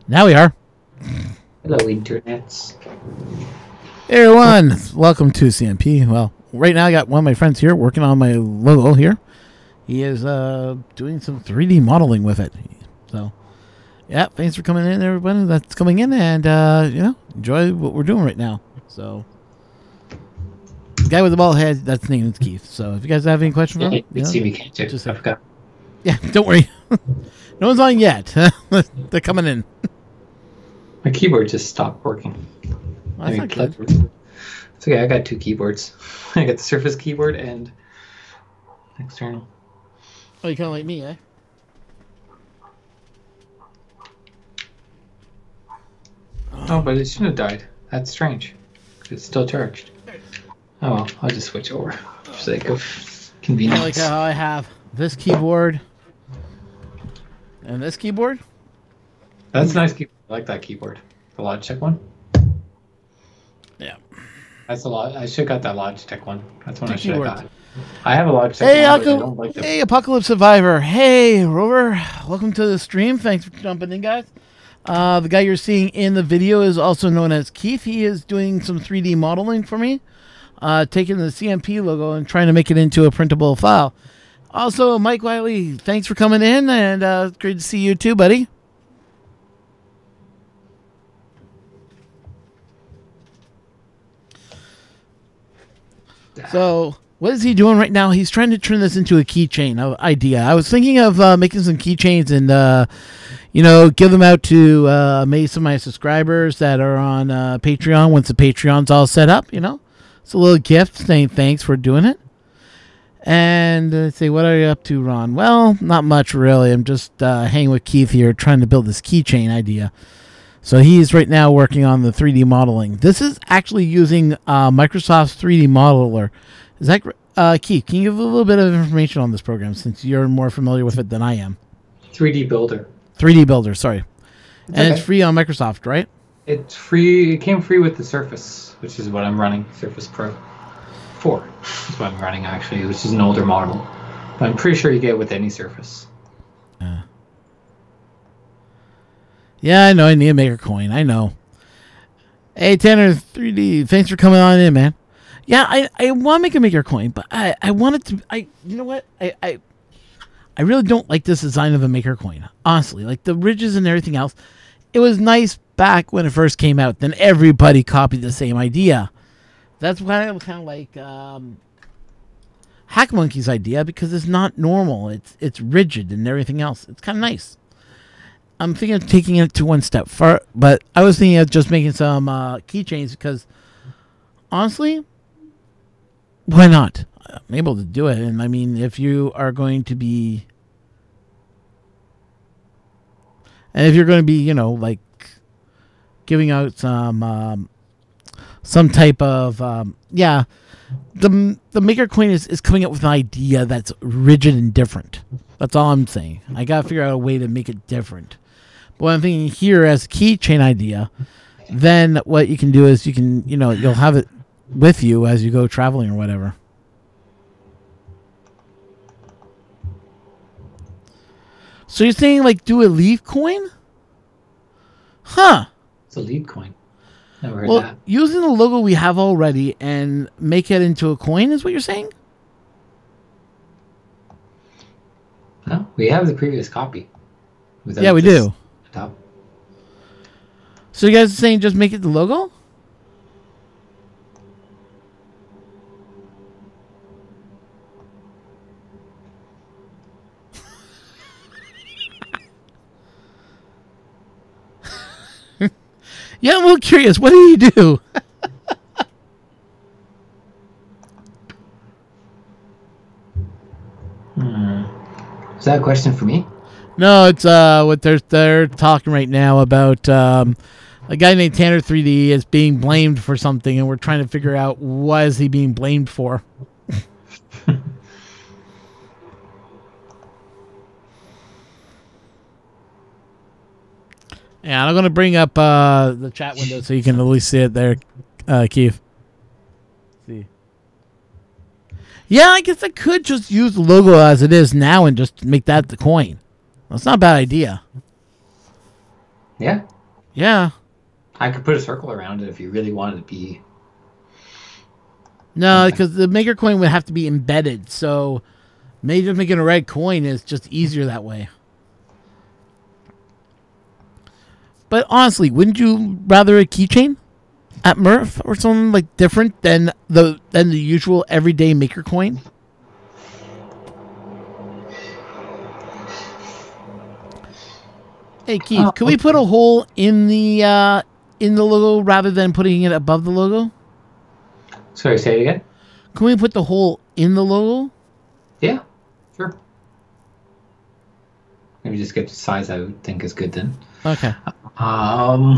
Now we are. Hello, internets. Hey everyone, welcome to CMP. Well, right now I got one of my friends here working on my logo here. He is doing some 3D modeling with it. So, yeah, thanks for coming in, everybody that's coming in, and enjoy what we're doing right now. So, the guy with the bald head, that's name is Keith. So, if you guys have any questions for him, See me, can't you? just I forgot. Yeah, don't worry. No one's on yet. They're coming in. My keyboard just stopped working. Well, that's not good. It's okay, I got two keyboards. I got the Surface keyboard and external. Oh, you kind of like me, eh? Oh, but it shouldn't have died. That's strange. It's still charged. Oh well, I'll just switch over for sake of convenience. I like how I have this keyboard and this keyboard. That's a nice keyboard. I like that keyboard. The Logitech one. Yeah. That's a lot. I should have got that Logitech one. That's one I should have keyboards. got. I have a Logitech Hey, one, but I don't like hey, Apocalypse Survivor. Hey, Rover. Welcome to the stream. Thanks for jumping in, guys. The guy you're seeing in the video is also known as Keith. He is doing some 3D modeling for me, taking the CMP logo and trying to make it into a printable file. Also, Mike Wiley, thanks for coming in, and great to see you too, buddy. So, what is he doing right now? He's trying to turn this into a keychain idea. I was thinking of making some keychains and, give them out to maybe some of my subscribers that are on Patreon once the Patreon's all set up, It's a little gift saying thanks for doing it. And say, what are you up to, Ron? Well, not much, really. I'm just hanging with Keith here trying to build this keychain idea. So he's right now working on the 3D modeling. This is actually using Microsoft's 3D Modeler. Is that Keith? Can you give a little bit of information on this program since you're more familiar with it than I am? 3D Builder. 3D Builder, sorry. And okay. it's free on Microsoft, right? It's free. It came free with the Surface, which is what I'm running. Surface Pro 4 is what I'm running, actually, which is an older model. But I'm pretty sure you get it with any Surface. Yeah, I know. I need to make a coin. I know. Hey, Tanner 3D, thanks for coming on in, man. Yeah, I want to make a maker coin, but I wanted to. You know what? I really don't like this design of a maker coin. Honestly, like the ridges and everything else. It was nice back when it first came out. Then everybody copied the same idea. That's why I'm kind of like Hack Monkey's idea, because it's not normal. It's rigid and everything else. It's kind of nice. I'm thinking of taking it to one step far, but I was thinking of just making some keychains because, honestly, why not? I'm able to do it, and I mean, if you are going to be, like giving out some type of, the maker coin is coming up with an idea that's rigid and different. That's all I'm saying. I gotta figure out a way to make it different. What I'm thinking here as a keychain idea, then what you can do is you can, you'll have it with you as you go traveling or whatever. So you're saying like do a leaf coin? Huh. It's a lead coin. Never heard Well, that. using the logo we have already and make it into a coin is what you're saying? No, we have the previous copy. Yeah, we do. Top. So you guys are saying just make it the logo? Yeah, I'm a little curious. What do you do? Is that a question for me? No, it's what they're talking right now about a guy named Tanner 3D is being blamed for something, and we're trying to figure out what is he being blamed for. Yeah, I'm going to bring up the chat window so you can at least see it there, Keith. See. Yeah, I guess I could just use the logo as it is now and just make that the coin. That's not a bad idea. Yeah, Yeah. I could put a circle around it if you really wanted to be No, something. because the maker coin would have to be embedded. So maybe just making a red coin is just easier that way. But honestly, wouldn't you rather a keychain at Murph or something like different than the usual everyday maker coin? Hey Keith, Oh, could we put a hole in the logo rather than putting it above the logo? sorry, say it again. Can we put the hole in the logo? Yeah, sure. Maybe just get the size I would think is good then. Okay. How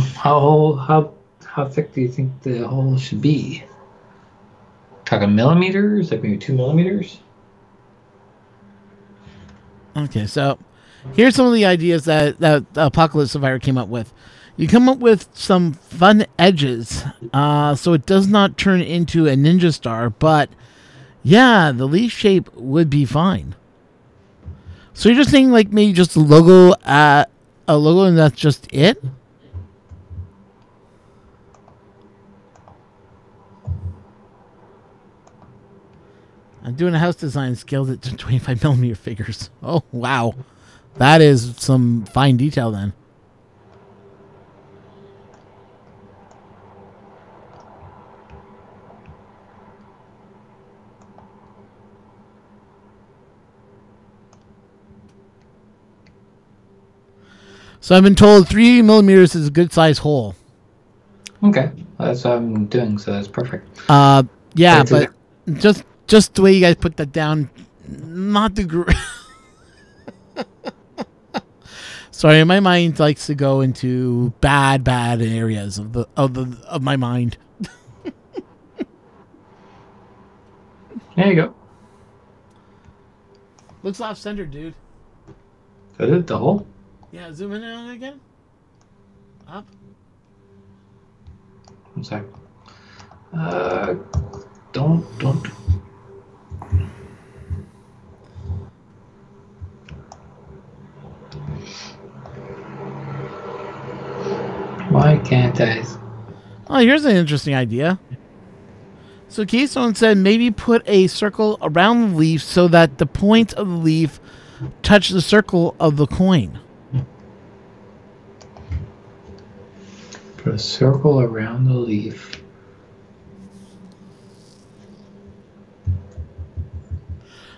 thick do you think the hole should be? Talking millimeters, like maybe 2 millimeters. Okay, so here's some of the ideas that Apocalypse Survivor came up with. You come up with some fun edges, so it does not turn into a ninja star, but yeah, the leaf shape would be fine. So you're just saying like maybe just a logo, and that's just it? I'm doing a house design scaled it to 25 millimeter figures. Oh wow, that is some fine detail then. So I've been told 3 millimeters is a good size hole. Okay, that's what I'm doing, so that's perfect. Yeah, but just the way you guys put that down, not the Sorry, my mind likes to go into bad areas of my mind. There you go. Looks off center, dude. Is that it, the hole? Yeah, zoom in on it again. Up. One sec. Don't. Why can't I? Oh, here's an interesting idea. So Keystone said maybe put a circle around the leaf so that the point of the leaf touch the circle of the coin. Put a circle around the leaf.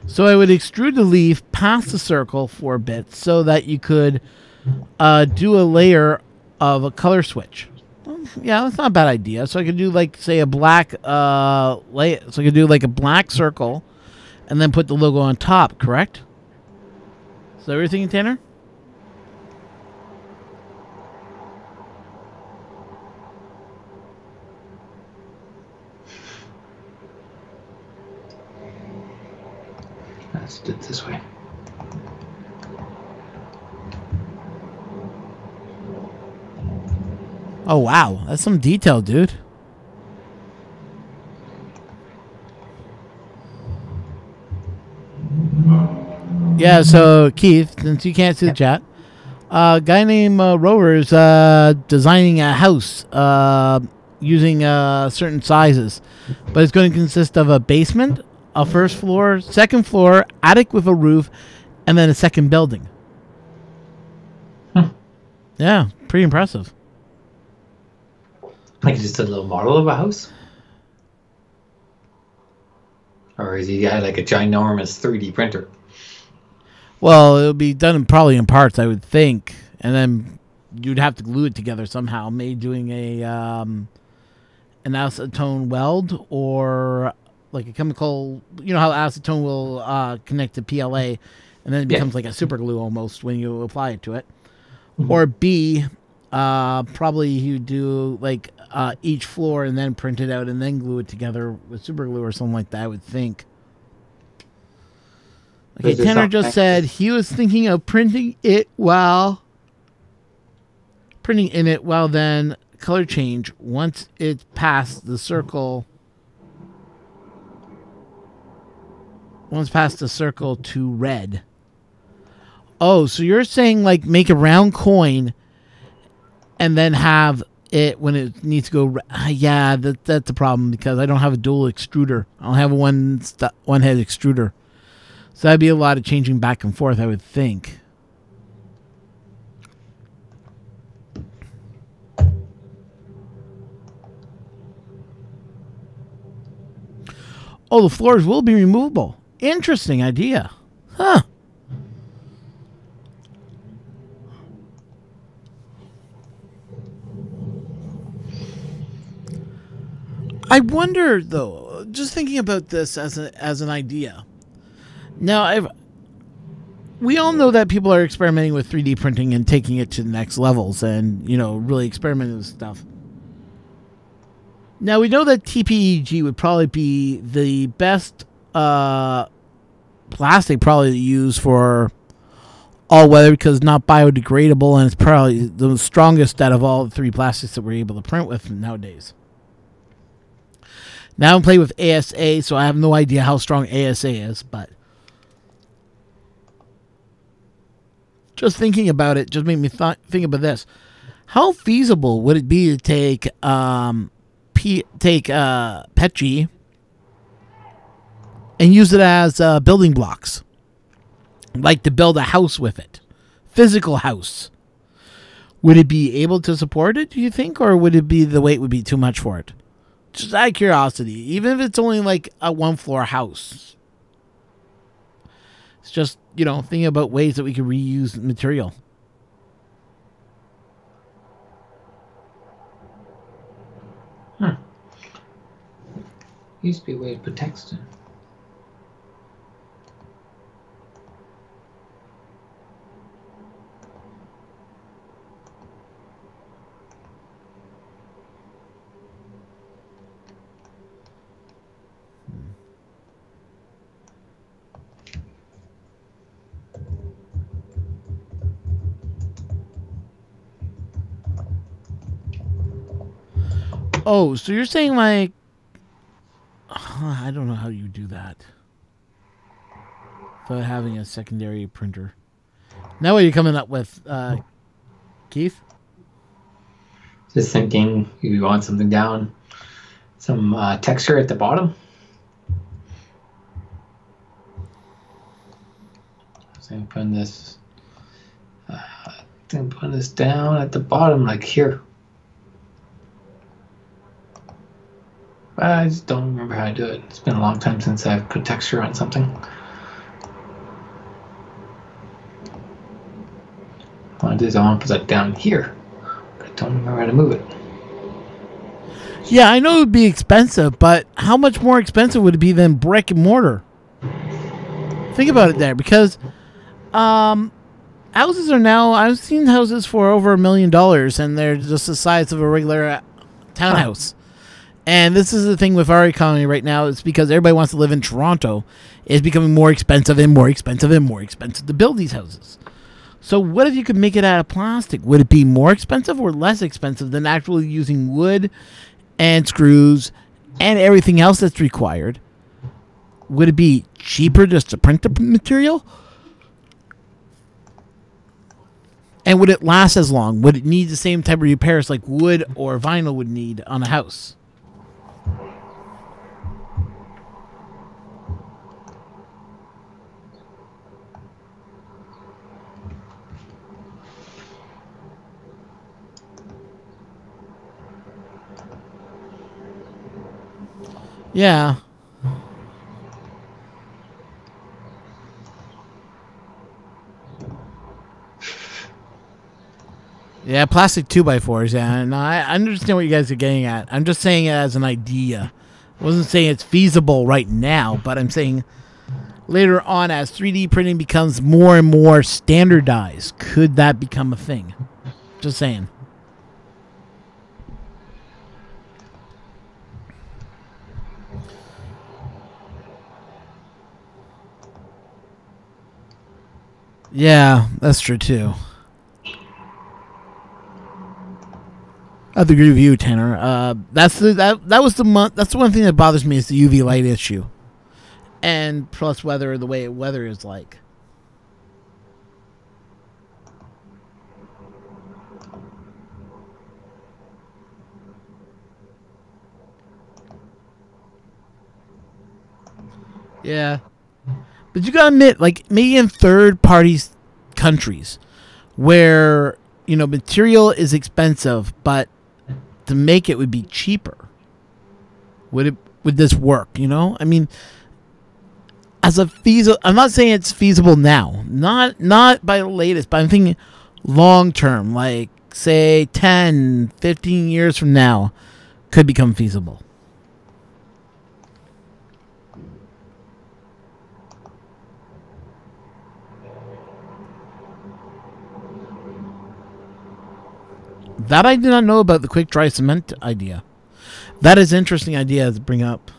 So I would extrude the leaf past the circle for a bit so that you could do a layer of a color switch. Yeah, that's not a bad idea. So I could do like say a black so I could do like a black circle and then put the logo on top, correct? Is that what you're thinking, Tanner? Let's do it this way. Oh wow, that's some detail, dude. Yeah, so Keith, since you can't see the chat, a guy named Rover is designing a house using certain sizes, but it's going to consist of a basement, a first floor, second floor, attic with a roof, and then a second building. Yeah, pretty impressive. Like just a little model of a house? Or is he got like a ginormous 3D printer? Well, it'll be done probably in parts, I would think, and then you'd have to glue it together somehow. Maybe doing a an acetone weld or like a chemical. You know how acetone will connect to PLA, and then it becomes like a super glue almost when you apply it to it. Mm-hmm. Or B, probably you do like each floor and then print it out and then glue it together with super glue or something like that, I would think. Okay, Tanner just said he was thinking of printing in it while then color change once it's past the circle. Once past the circle to red. Oh, so you're saying like make a round coin and then have it when it needs to go. Yeah, that's a problem because I don't have a dual extruder. I don't have a one head extruder, so that'd be a lot of changing back and forth, I would think. Oh, the floors will be removable. Interesting idea. Huh. I wonder, though, just thinking about this as an idea. Now, we all know that people are experimenting with 3D printing and taking it to the next levels and, really experimenting with stuff. Now, we know that TPEG would probably be the best plastic probably to use for all weather because it's not biodegradable and it's probably the strongest out of all the 3 plastics that we're able to print with nowadays. Now I'm playing with ASA, so I have no idea how strong ASA is, but just thinking about it just made me think about this. How feasible would it be to take Petri and use it as building blocks, like to build a house with it, physical house? Would it be able to support it, do you think, or would it be the weight would be too much for it? Just out of curiosity, even if it's only like a 1-floor house. It's just, thinking about ways that we can reuse material. Used to be a way to put text in. Oh, so you're saying like, I don't know how you do that without having a secondary printer. Now what are you coming up with, Keith? Just thinking you want something down, some texture at the bottom. So I'm putting this, down at the bottom, like here. I just don't remember how to do it. It's been a long time since I've put texture on something. I want to put that down here, but I don't remember how to move it. Yeah, I know it would be expensive, but how much more expensive would it be than brick and mortar? Think about it there, because houses are now, I've seen houses for over $1 million, and they're just the size of a regular townhouse. And this is the thing with our economy right now. It's because everybody wants to live in Toronto. It's becoming more expensive and more expensive and more expensive to build these houses. So what if you could make it out of plastic? Would it be more expensive or less expensive than actually using wood and screws and everything else that's required? Would it be cheaper just to print the material? And would it last as long? Would it need the same type of repairs like wood or vinyl would need on a house? Yeah. Yeah, plastic 2x4s, yeah. And I understand what you guys are getting at. I'm just saying it as an idea. I wasn't saying it's feasible right now, but I'm saying later on as 3D printing becomes more and more standardized, could that become a thing? Just saying. Yeah, that's true too. I have to agree with you, Tanner. That's the one thing that bothers me is the UV light issue, and plus weather, the way weather is like. Yeah. But you gotta admit, like, maybe in third party countries where, you know, material is expensive, but to make it would be cheaper. Would this work, you know? I mean, as a feasible, I'm not saying it's feasible now. Not by the latest, but I'm thinking long term, like say 10, 15 years from now could become feasible. That I did not know about the quick dry cement idea. That is an interesting idea to bring up.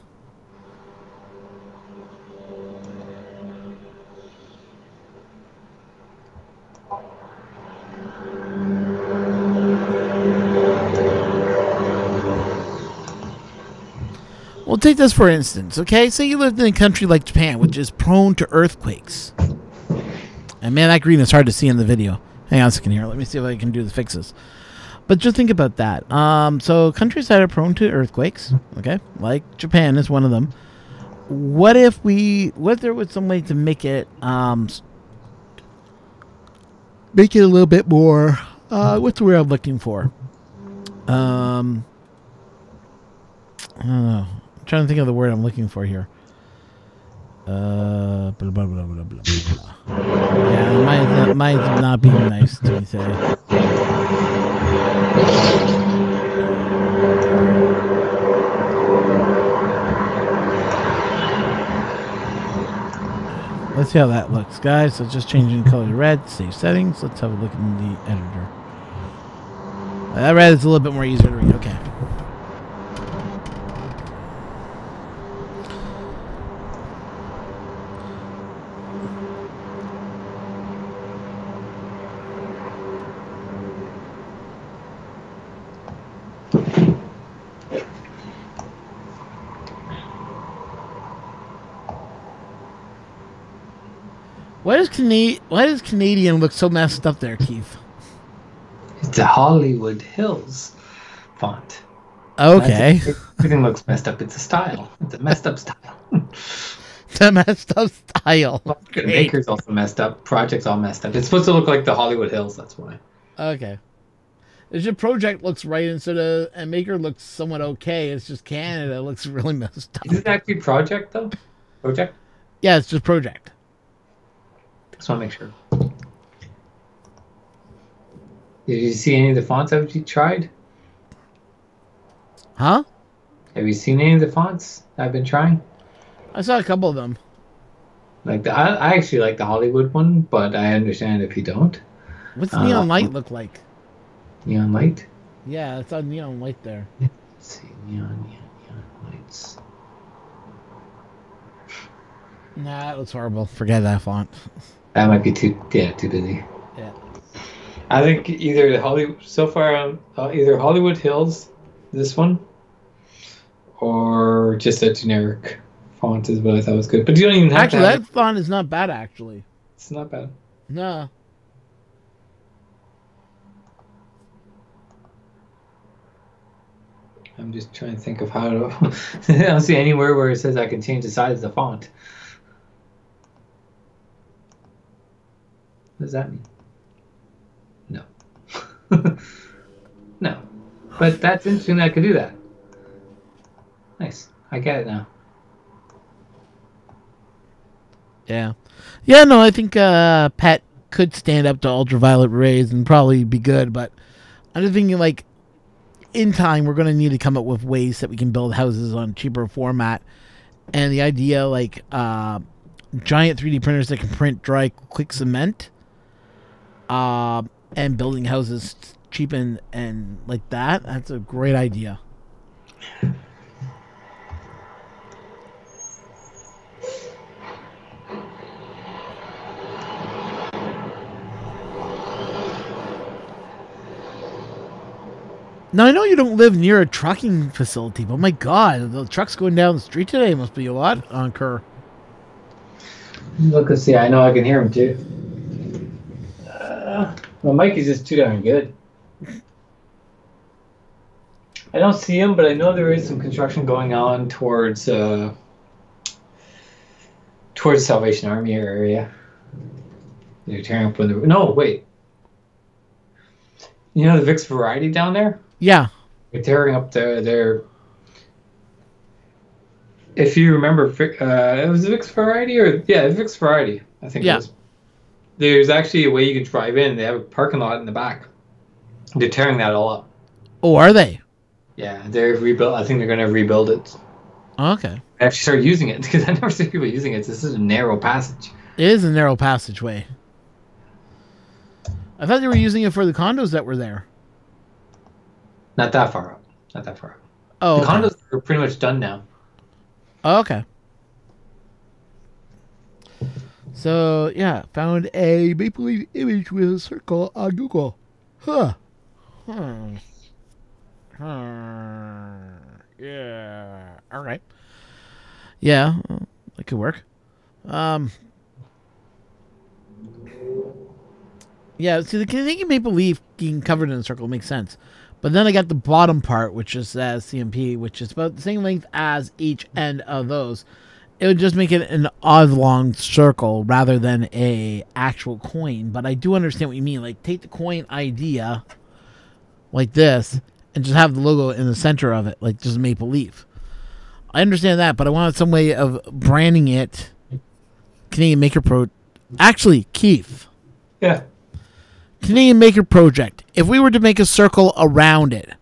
Well, take this for instance, okay? Say you lived in a country like Japan, which is prone to earthquakes. And man, that green is hard to see in the video. Hang on a second here. Let me see if I can do the fixes. But just think about that. So countries that are prone to earthquakes, okay, like Japan is one of them. What if there was some way to make it a little bit more, what's the word I'm looking for? I don't know. I'm trying to think of the word I'm looking for here. Blah, blah, blah, blah, blah, blah. Yeah, it might not be nice to say. Let's see how that looks, guys. So just changing the color to red. Save settings. Let's have a look in the editor. That red is a little bit more easier to read. Okay. Why does Canadian look so messed up there, Keith? It's a Hollywood Hills font. Okay. Everything looks messed up. It's a style. It's a messed up style. The messed up style. Well, the maker's also messed up. Project's all messed up. It's supposed to look like the Hollywood Hills. That's why. Okay. It's your project looks right instead of and maker looks somewhat okay. It's just Canada looks really messed up. Is it actually project though? Project? Yeah, it's just project. Just want to make sure. Did you see any of the fonts that you tried? Huh? Have you seen any of the fonts I've been trying? I saw a couple of them. Like I actually like the Hollywood one, but I understand if you don't. What's Neon Light look like? Neon Light? Yeah, it's on Neon Light there. Let's see, neon lights. Nah, that looks horrible. Forget that font. That might be too busy. Yeah. I think either the Hollywood so far either Hollywood Hills, this one, or just a generic font is what I thought was good. But you don't even have actually that font is not bad. Actually, it's not bad. No. I'm just trying to think of how to. I don't see anywhere where it says I can change the size of the font. What does that mean? No. No. But that's interesting that I could do that. Nice. I get it now. Yeah. Yeah, no, I think Pat could stand up to ultraviolet rays and probably be good, but I'm just thinking, like, in time, we're going to need to come up with ways that we can build houses on cheaper format. And the idea, like, giant 3D printers that can print dry, quick cement, and building houses cheap and like that, that's a great idea. Now, I know you don't live near a trucking facility, but my God, the trucks going down the street today must be a lot on Kerr. Look, let's see. I know I can hear him too. My mic is just too darn good. I don't see him, but I know there is some construction going on towards towards Salvation Army area. They're tearing up with the... No, wait. You know the Vicks Variety down there? Yeah. They're tearing up their... If you remember, it was Vicks Variety or... Yeah, Vicks Variety, I think it was. There's actually a way you can drive in. They have a parking lot in the back. They're tearing that all up. Oh, are they? Yeah, they're rebuild. I think they're going to rebuild it. Okay. I actually started using it because I never see people using it. This is a narrow passage. It is a narrow passageway. I thought they were using it for the condos that were there. Not that far up. Not that far up. Oh, the condos are pretty much done now. Oh, okay. So, yeah, found a Maple Leaf image with a circle on Google. Huh. Yeah. All right. Yeah, that could work. Yeah, see, the Canadian Maple Leaf being covered in a circle makes sense. But then I got the bottom part, which is CMP, which is about the same length as each end of those. It would just make it an oblong circle rather than a actual coin. But I do understand what you mean. Like, take the coin idea like this and just have the logo in the center of it, like just a maple leaf. I understand that, but I wanted some way of branding it Canadian Maker Pro. Actually, Keith. Yeah. Canadian Maker Project. If we were to make a circle around it,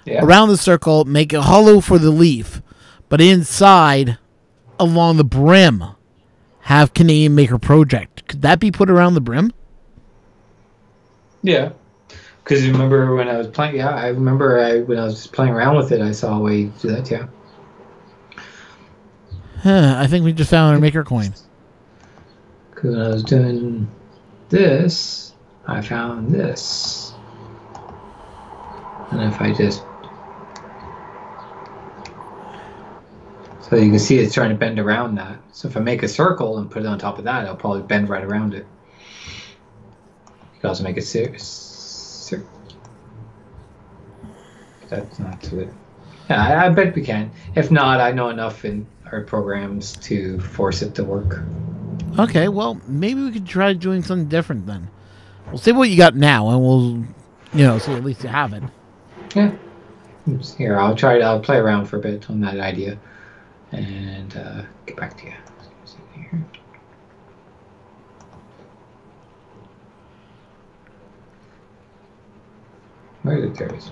around the circle, make a hollow for the leaf, but inside, along the brim, have Canadian Maker Project. Could that be put around the brim? Yeah. Because you remember when I was playing, I remember when I was playing around with it, I saw a way to do that, yeah. I think we just found our Maker coin. Because when I was doing this, I found this. And if I just... So you can see it's trying to bend around that. So if I make a circle and put it on top of that, it'll probably bend right around it. You can also make it that's not too good. Yeah, I bet we can. If not, I know enough in our programs to force it to work. Okay, well, maybe we could try doing something different then. We'll see what you got now, and we'll, see at least you have it. Yeah. Here, I'll play around for a bit on that idea, and get back to you. Where is it? There it is.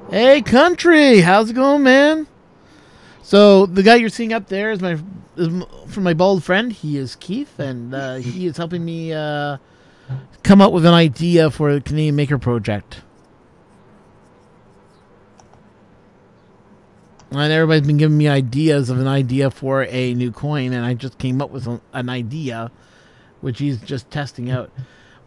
Hey, country, how's it going, man? So the guy you're seeing up there is from my bald friend. He is Keith, and he is helping me come up with an idea for the Canadian Maker Project. And everybody's been giving me ideas of an idea for a new coin, and I just came up with an idea, which he's just testing out.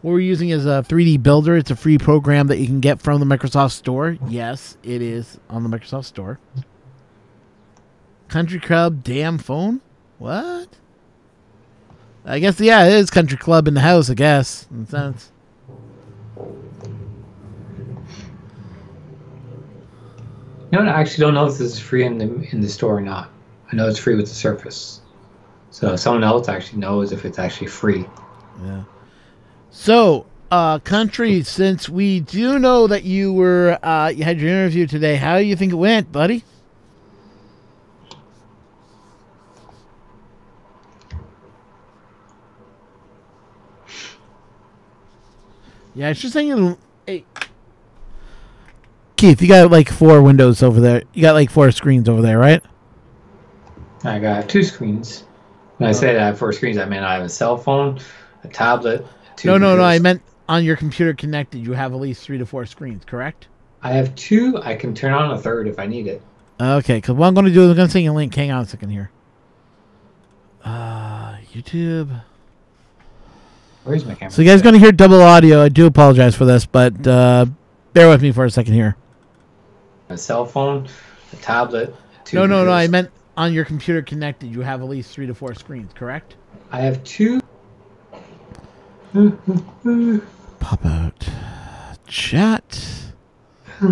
What we're using is a 3D Builder. It's a free program that you can get from the Microsoft Store. Yes, it is on the Microsoft Store. Country Club damn phone? What? I guess, yeah, it is Country Club in the house, I guess, in a sense. You know, I actually don't know if this is free in the store or not. I know it's free with the Surface. So someone else actually knows if it's actually free. Yeah. So, Country, since we do know that you you had your interview today, how do you think it went, buddy? Yeah, it's just saying, hey, Keith, you got like 4 windows over there. You got like 4 screens over there, right? I got 2 screens. When I said I have 4 screens, I meant I have a cell phone, a tablet. No. I meant on your computer connected, you have at least 3 to 4 screens, correct? I have 2. I can turn on a 3rd if I need it. Okay, because what I'm going to do is I'm going to send you a link. Hang on a second here. YouTube. Where's my camera? So you guys are going to hear double audio. I do apologize for this, but bear with me for a second here. A cell phone, a tablet. No. I meant on your computer connected, you have at least 3 to 4 screens, correct? I have 2. Pop out. Chat. There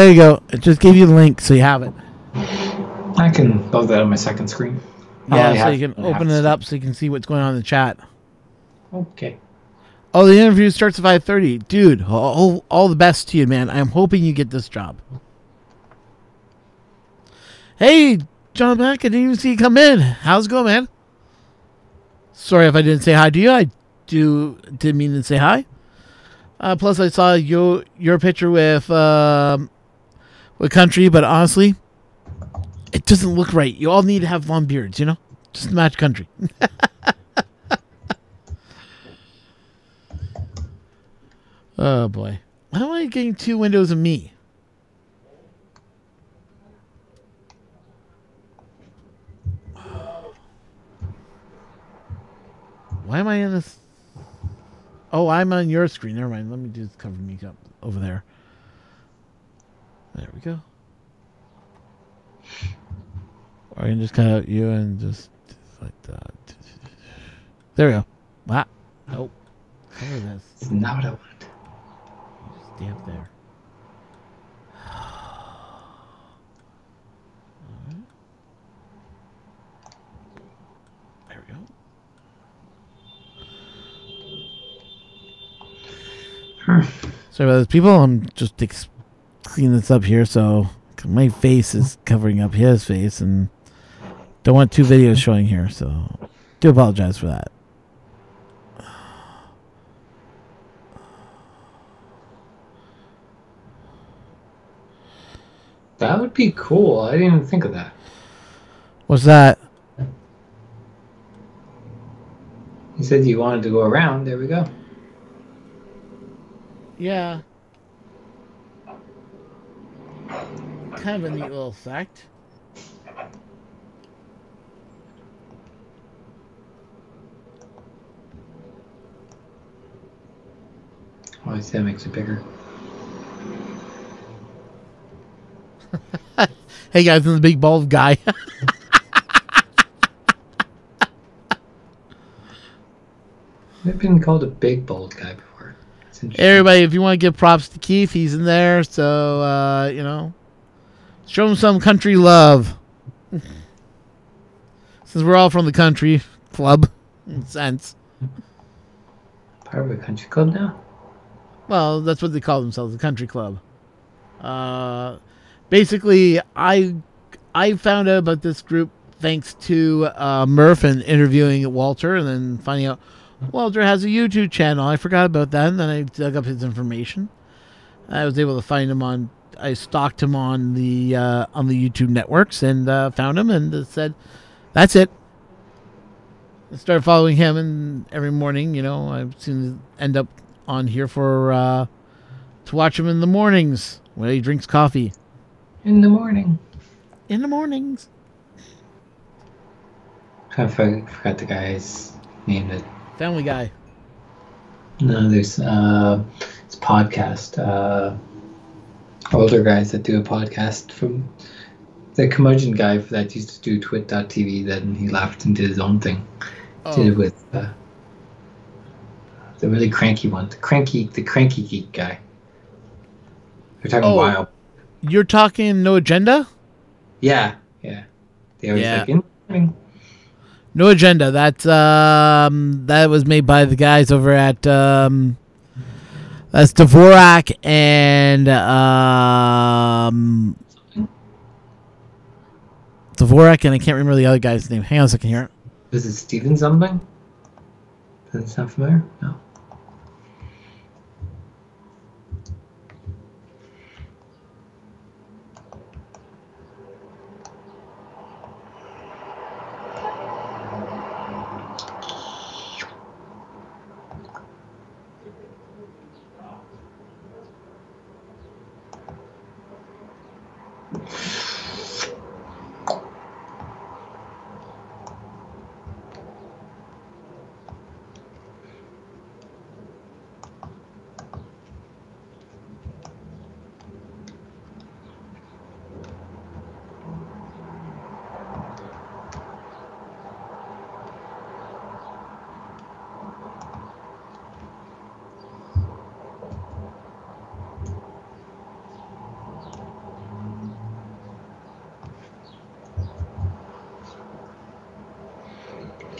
you go. It just gave you the link, so you have it. I can load that on my second screen. Yeah, so you can open it up so you can see what's going on in the chat. Okay. Oh, the interview starts at 5:30. Dude, all the best to you, man. I'm hoping you get this job. Hey, John Mack, I didn't even see you come in. How's it going, man? Sorry if I didn't say hi to you. I didn't mean to say hi. Plus, I saw your picture with Country, but honestly, it doesn't look right. You all need to have long beards, you know? Just match Country. Oh, boy. Why am I getting two windows of me? Why am I in this? Oh, I'm on your screen. Never mind. Let me just cover me up over there. There we go. Or I can just cut out you and just like that. There we go. Wow. Nope. Cover this. It's not what I want. Just stay up there. Alright. There we go. Sorry about this, people. I'm just cleaning this up here, so my face is covering up his face, and don't want two videos showing here, so do apologize for that. That would be cool. I didn't even think of that. What's that? You said you wanted to go around. There we go. Yeah. Kind of a neat little fact. Oh, I see that makes it bigger. Hey guys, I'm the big bald guy. I've been called a big bald guy before. That's interesting. Everybody, if you want to give props to Keith, he's in there, so you know, show him some country love. Since we're all from the country club, in a sense. Part of a country club now? Well, that's what they call themselves, the country club. Basically, I found out about this group thanks to Murph and interviewing Walter, and then finding out Walter has a YouTube channel. I forgot about that, and then I dug up his information. I was able to find him on. I stalked him on the YouTube networks and found him, and said, "That's it." I started following him, and every morning, you know, I seem to end up on here for to watch him in the mornings when he drinks coffee. In the morning. In the mornings. I forgot the guy's name. That Family Guy. no, there's it's a podcast. Older guys that do a podcast from the curmudgeon guy that used to do twit.tv. Then he left and did his own thing. Oh. Did it with the really cranky one, the cranky geek guy. We're talking wild. You're talking No Agenda? Yeah. They always like in the morning. No Agenda. That's that was made by the guys over at that's Dvorak and Dvorak, and I can't remember the other guy's name. Hang on a second here. Is it Steven something? Does it sound familiar? No.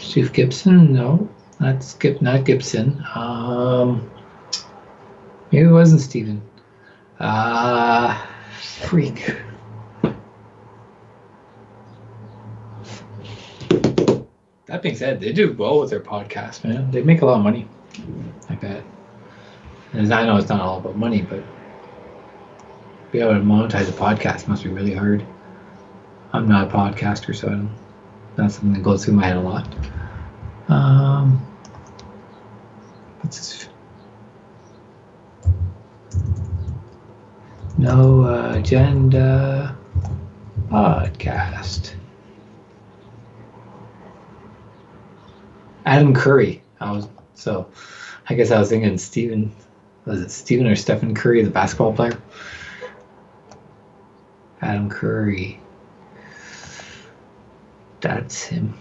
Steve Gibson? No, not Gibson. Maybe it wasn't Steven. Freak. That being said, they do well with their podcast, man. They make a lot of money. I bet. And I know it's not all about money, but be able to monetize a podcast must be really hard. I'm not a podcaster, so that's something that goes through my head a lot. What's this? No Agenda Podcast. Adam Curry. I guess I was thinking Stephen. Was it Stephen or Stephen Curry, the basketball player? Adam Curry. That's him.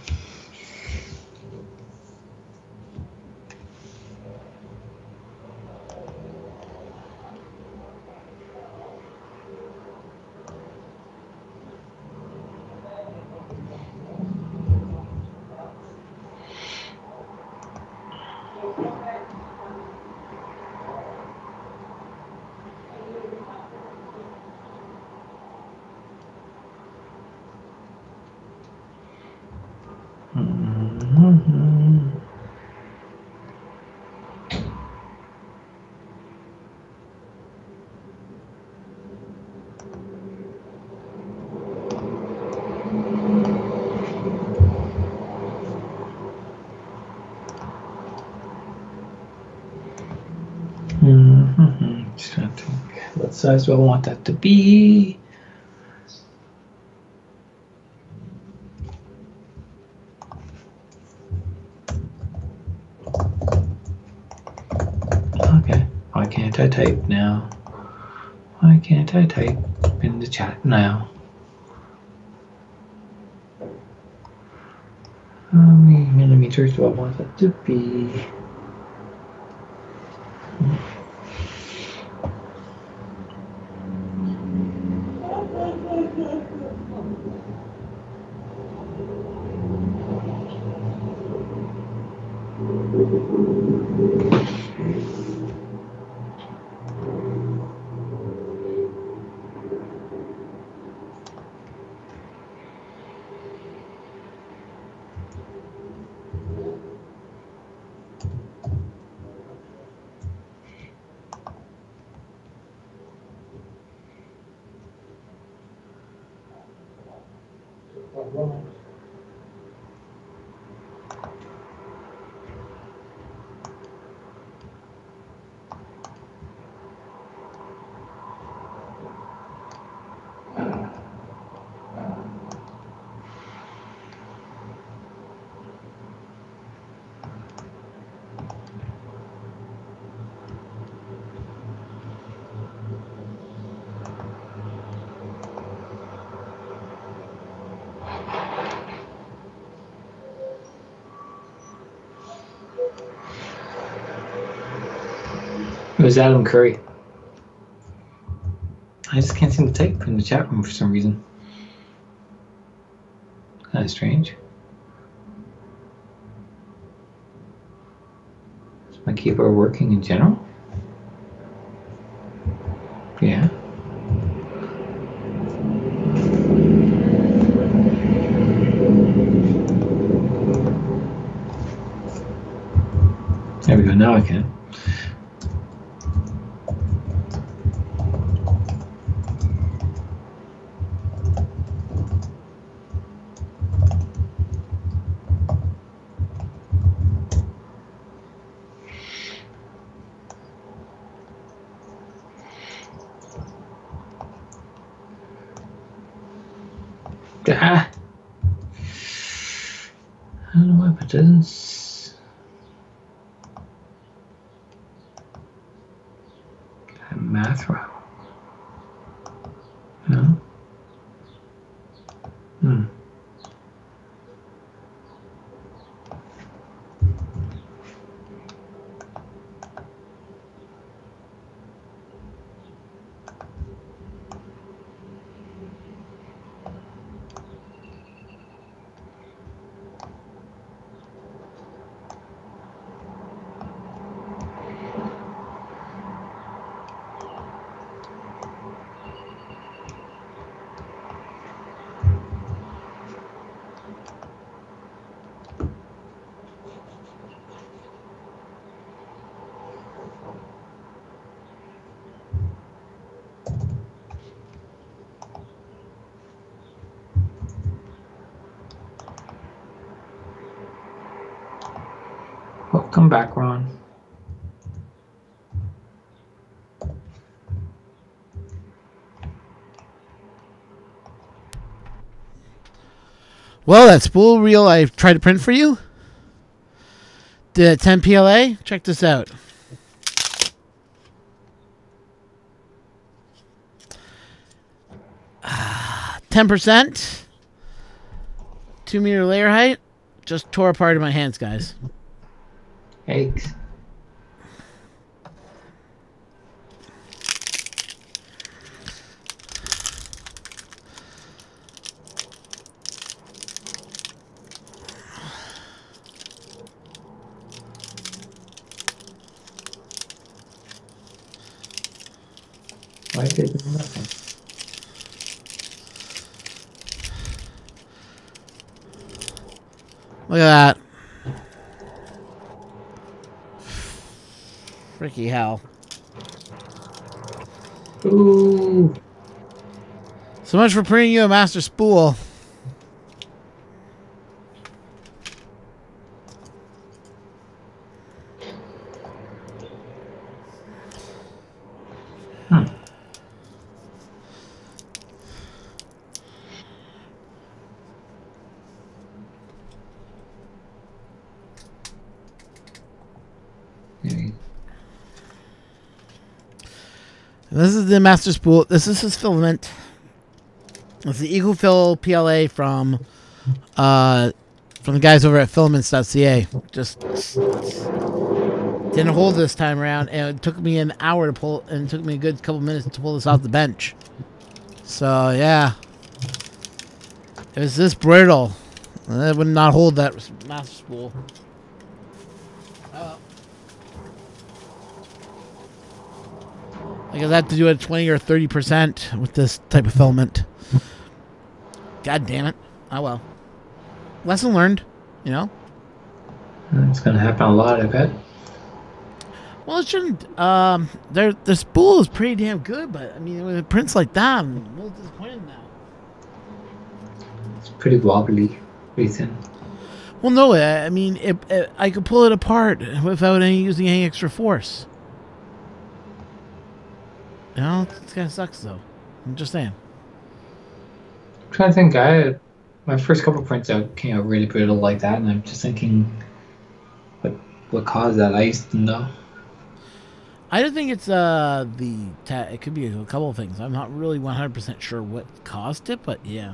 Just trying to think. What size do I want that to be? Okay. Why can't I type now? Why can't I type in the chat now? How many millimeters do I want that to be? It was Adam Curry. I just can't seem to type in the chat room for some reason. Kind of strange. Is my keyboard working in general? Yeah. There we go, now I can. I don't know why, but it doesn't. That math row. No. Come back, Ron. Well, that spool reel I tried to print for you, the 10 PLA, check this out. Ah, 10%, 2-meter layer height, just tore apart in my hands, guys. Eggs. Why did it do nothing? Look at that. Freaky hell. Ooh. So much for printing you a master spool. This is the master spool. This is his filament. It's the EcoFill PLA from the guys over at filaments.ca. Just didn't hold this time around, and it took me an hour to pull, and it took me a good couple minutes to pull this off the bench. So yeah, it was this brittle. It would not hold that master spool. Like I have to do it 20 or 30% with this type of filament. God damn it. Oh well. Lesson learned, you know? It's going to happen a lot, I bet. Well, it shouldn't. Their spool is pretty damn good, but I mean, when it prints like that, I'm a little disappointed now. It's pretty wobbly, Ethan. Well, no, I mean, I could pull it apart without using any extra force. You know, it kind of sucks, though. I'm just saying. I'm trying to think, my first couple prints out came out really brittle like that, and I'm just thinking, what caused that? I used to know. I don't think it's it could be a couple of things. I'm not really 100% sure what caused it, but yeah,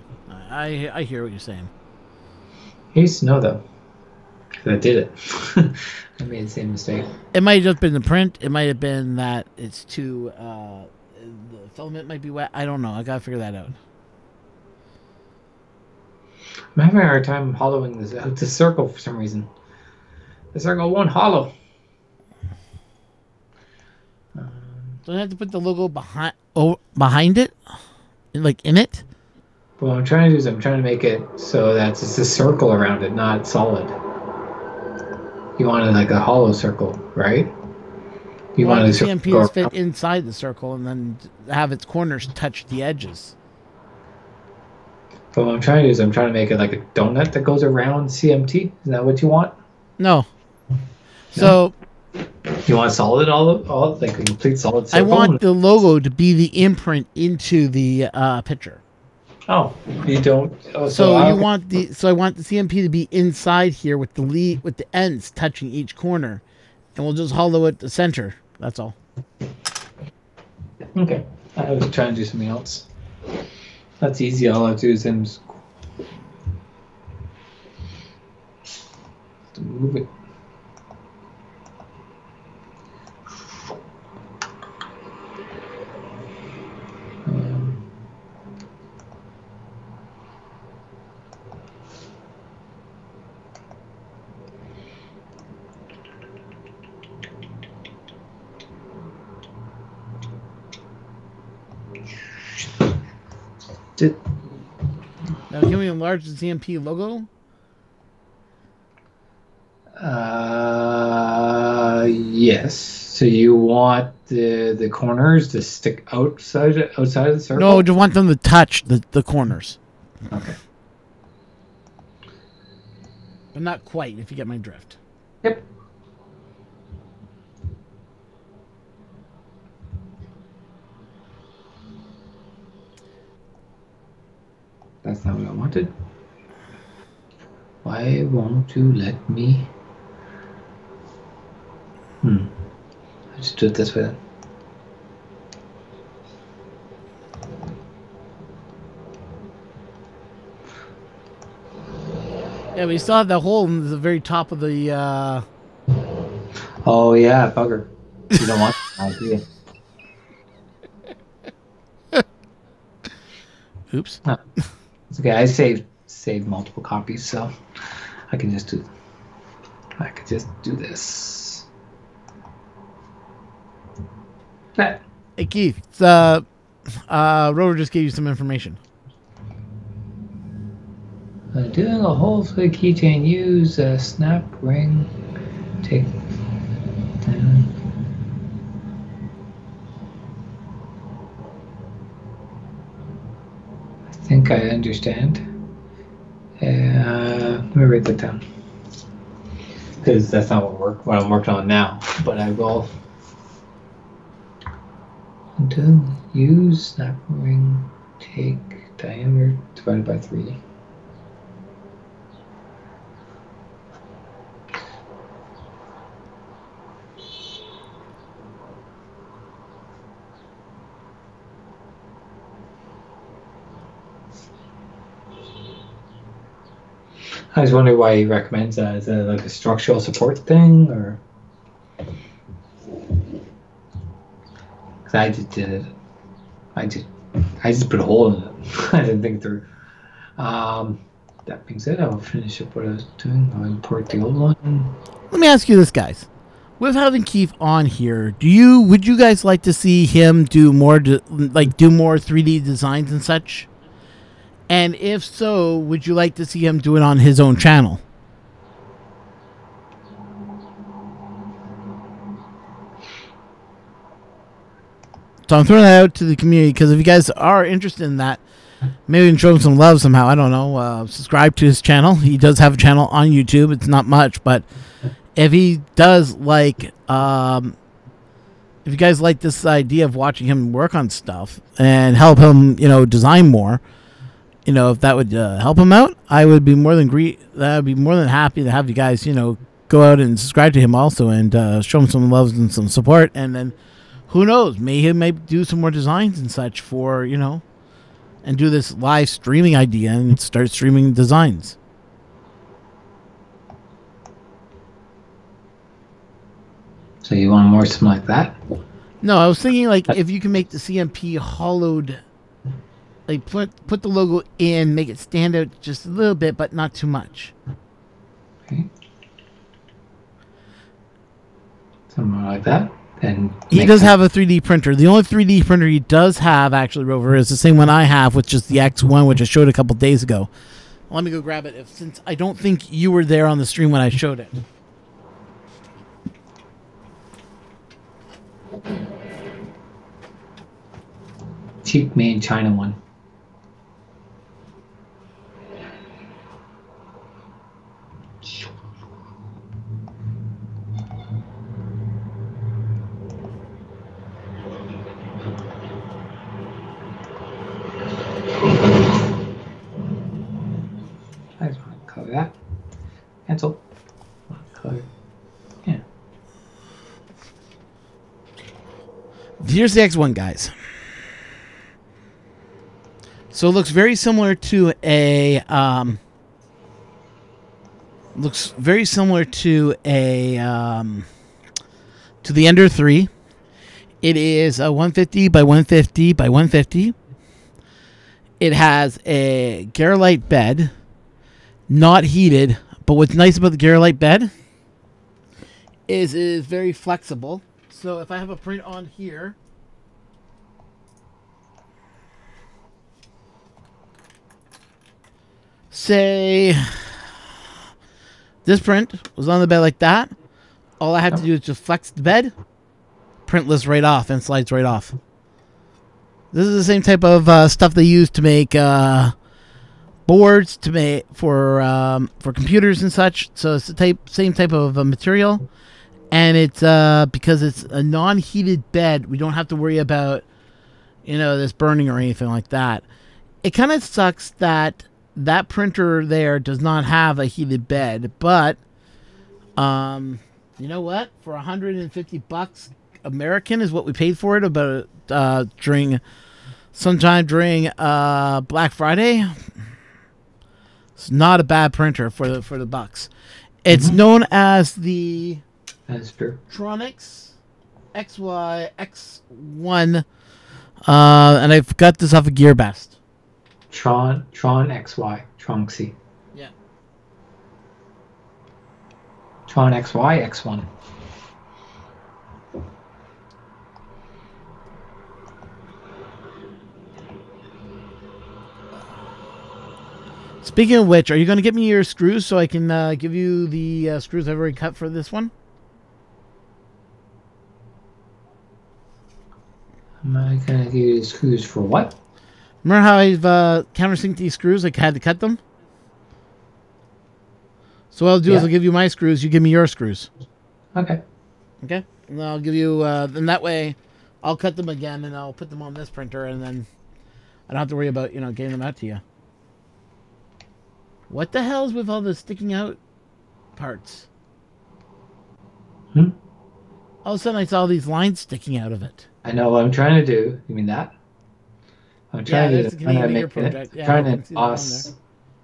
I hear what you're saying. I used to know though, because I did it. I made the same mistake. It might have just been the print. It might have been that it's too the filament might be wet. I don't know. I gotta figure that out. I'm having a hard time hollowing this out. The circle for some reason. The circle won't hollow. Don't I have to put the logo behind it, like in it? But what I'm trying to do is I'm trying to make it so that it's a circle around it, not solid. You want it like a hollow circle, right? You want the CMP to fit inside the circle and then have its corners touch the edges. But what I'm trying to do is I'm trying to make it like a donut that goes around CMT. Is that what you want? No. So you want solid, all like a complete solid circle? I want the logo to be the imprint into the picture. Oh, you don't. Oh, so I want the CMP to be inside here with the ends touching each corner, and we'll just hollow it the center. That's all. Okay, I was trying to do something else. That's easy. All I have to do is then to move it. Now, can we enlarge the CMP logo? Yes. So you want the corners to stick outside of the circle? No, you want them to touch the corners. Okay. But not quite, if you get my drift. Yep. That's not what I wanted. Why won't you let me? I'll just do it this way then. Yeah, we still have that hole in the very top of the. Oh yeah, bugger. You don't want that, do you? Oops. No. It's okay. I saved multiple copies, so I could just do this. Okay. Hey Keith, Rover just gave you some information. Doing a hole for the keychain. Use a snap ring. Take down. I think I understand. Let me write that down, because that's not what I'm working on now. But I will. Use snap ring. Take diameter divided by 3. I was wondering why he recommends that. Is that like a structural support thing, or? Because I just did it. I just put a hole in it. I didn't think through. That being said, I'll finish up what I was doing. I'll import the old one. Let me ask you this, guys. With having Keith on here, would you guys like to see him do more 3D designs and such? And if so, would you like to see him do it on his own channel? So I'm throwing that out to the community, because if you guys are interested in that, maybe we can show him some love somehow. I don't know. Subscribe to his channel. He does have a channel on YouTube. It's not much, but if he does like, if you guys like this idea of watching him work on stuff and help him, design more, if that would help him out, I would be more than happy to have you guys, go out and subscribe to him also, and show him some love and some support. And then, who knows, he may do some more designs and such for, and do this live streaming idea and start streaming designs. So you want more something like that? No, I was thinking like if you can make the CMP hollowed, like put the logo in, make it stand out just a little bit, but not too much. Okay. Something like that. And he does have a 3D printer. The only 3D printer he does have, actually, Rover, is the same one I have, which is the X1, which I showed a couple days ago. Let me go grab it, since I don't think you were there on the stream when I showed it. Cheap made China one. I just want to color that. Cancel. Color. Yeah. Here's the X1, guys. So it looks very similar to a to the Ender 3. It is a 150 by 150 by 150. It has a Garolite bed, not heated, but what's nice about the Garolite bed is it is very flexible. So if I have a print on here, say this print was on the bed like that, all I have to do is just flex the bed, print lifts right off and slides right off. This is the same type of stuff they use to make boards for computers and such. So it's the same type of material, and it's because it's a non-heated bed, we don't have to worry about this burning or anything like that. It kind of sucks that that printer there does not have a heated bed, but you know what? For $150 American is what we paid for it about sometime during Black Friday. It's not a bad printer for the bucks. It's known as the Tronix XY X1, and I've got this off of GearBest. Tron XY Tronxy. Yeah. Tron XY X1. Speaking of which, are you going to get me your screws so I can give you the screws I've already cut for this one? Am I going to give you the screws for what? Remember how I've countersinked these screws? I had to cut them? So what I'll do is I'll give you my screws, you give me your screws. Okay. Okay? And then I'll give you, then that way I'll cut them again and I'll put them on this printer and then I don't have to worry about, getting them out to you. What the hell is with all the sticking out parts? All of a sudden I saw these lines sticking out of it. I know what I'm trying to do. You mean that? I'm trying to boss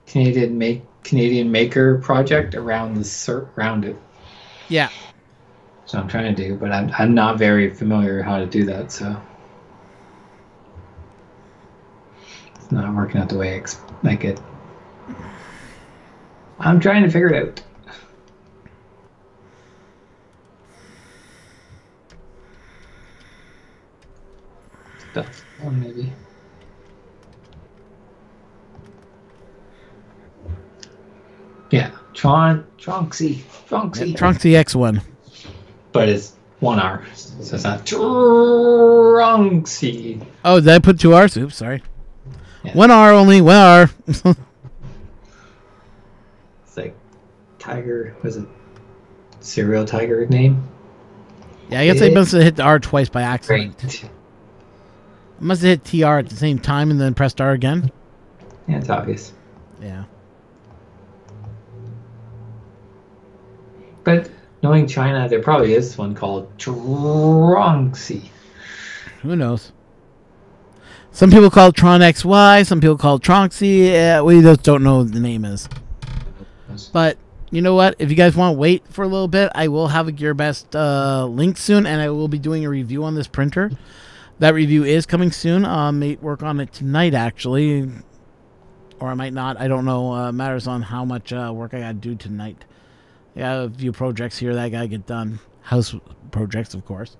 Canadian maker project around it. Yeah. So I'm trying to do, but I'm not very familiar how to do that, so it's not working out the way I like it. I'm trying to figure it out. Stuff on maybe. Yeah, Tronxy. Tronxy X1. But it's 1 R, so it's not Tronxy. Oh, did I put 2 R's? Oops, sorry. Yeah. 1 R only, 1 R. It's like Tiger, was it Serial Tiger name? Yeah, I guess I must have hit the R twice by accident. Great. I must have hit TR at the same time and then pressed R again. Yeah, it's obvious. Yeah. But knowing China, there probably is one called Tronxy. Who knows? Some people call it Tron XY, some people call it Tronxy. We just don't know what the name is. But you know what? If you guys want to wait for a little bit, I will have a GearBest link soon, and I will be doing a review on this printer. That review is coming soon. I may work on it tonight, actually. Or I might not. I don't know. Matters on how much work I got to do tonight. I got a few projects here that I got to get done. House projects, of course.